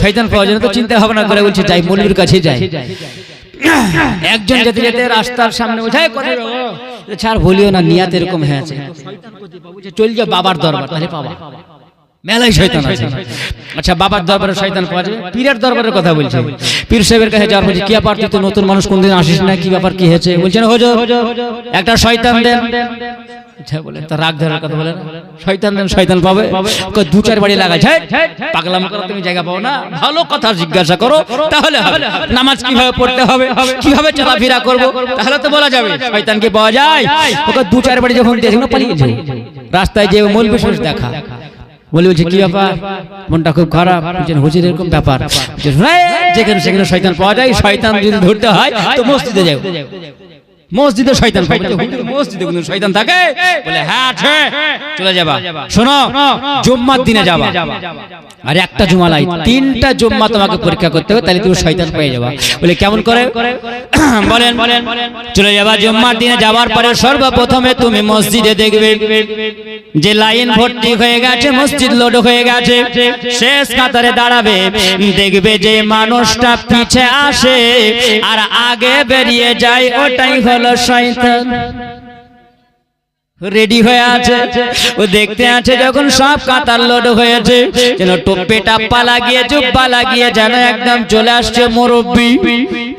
শয়তান পাওয়া যাবে তো চিন্তা ভাবনা করে বলছে যাই মৌলবীর কাছে যাই একজন যেতে যেতে রাস্তার সামনে উঠায় কথা ছাড় বলিও না নিয়ত এরকম হয়েছে শয়তান কোথায় পাবো চল যা বাবার দরবার তাহলে পাবা মেলাই শয়তান আছে আচ্ছা বাবার দরবারে শয়তান পাওয়া যাবে পীরের দরবারের কথা বলছে পীর সাহেবের কাছে যাওয়ার পর কি ব্যাপার তুই তো নতুন মানুষ কোনদিন আসিস না কি ব্যাপার কি হয়েছে বলছেন হুজুর একটা শয়তান দেন আচ্ছা বলেন তো রাগ ধরার কথা বলেন শয়তান দেন শয়তান পাবে 2-4 বাড়ি লাগায় পাগলাম করো তুমি জায়গা পাও না ভালো কথা জিজ্ঞাসা করো তাহলে হবে নামাজ কিভাবে পড়তে হবে কিভাবে চলাফেরা করব তাহলে তো বলা যাবে শয়তান কি পাওয়া যায় ওকে 2-4 বাড়ি যখন দেখো না পালিয়ে যায় রাস্তায় যে মৌলবী দেখা বলছে কি ব্যাপার, মনটা খুব খারাপ। বলছেন হুজুর এরকম ব্যাপার। যেখানে সেখানে শয়তান পাওয়া যায়, শয়তান যদি ধরতে হয় তো মসজিদে যাও, মসজিদে শয়তান পাবে। মসজিদে কোনো শয়তান থাকে? বলে হ্যাঁ আছে, চলে যাবা। শোনো, জুম্মার দিনে যাবা, আর একটা জুমা লাই, 3টা জুম্মা তোমাকে পরীক্ষা করতে হবে, তাহলে তুমি শয়তান পেয়ে যাবা। বলে কেমন করে? বলেন, চলে যাবা জুম্মার দিনে। যাওয়ার পরে সর্বপ্রথমে তুমি মসজিদে দেখবে যে লাইন ভর্তি হয়ে গেছে, মসজিদ লোড হয়ে গেছে, শেষ কাতারে দাঁড়াবে, দেখবে যে মানুষটা পিছে আসে আর আগে বেরিয়ে যায়, ওটাই হলো শয়তান। রেডি হয়ে আছে, ও দেখতে আছে যখন সব কাতার লোড হয়েছে, যেন টোপে টাপ্পা লাগিয়ে জুব্বা লাগিয়ে যেন একদম চলে আসছে মুরব্বি।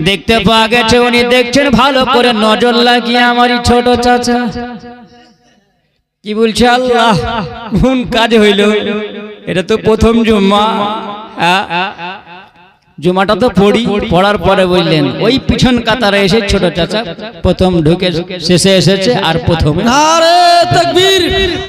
দেখতে পাওয়া গেছে উনি দেখছেন ভালো করে নজর লাগিয়ে আমারই ছোট চাচা। কি বলছে আল্লাহ, কোন কাজ হইল? এটা তো প্রথম জুম্মা, জুমাটা তো পড়ি। পড়ার পরে বললেন ওই পিছন কাতারে এসে ছোট চাচা প্রথম ঢুকে শেষে এসেছে আর প্রথমে। নারে তাকবীর।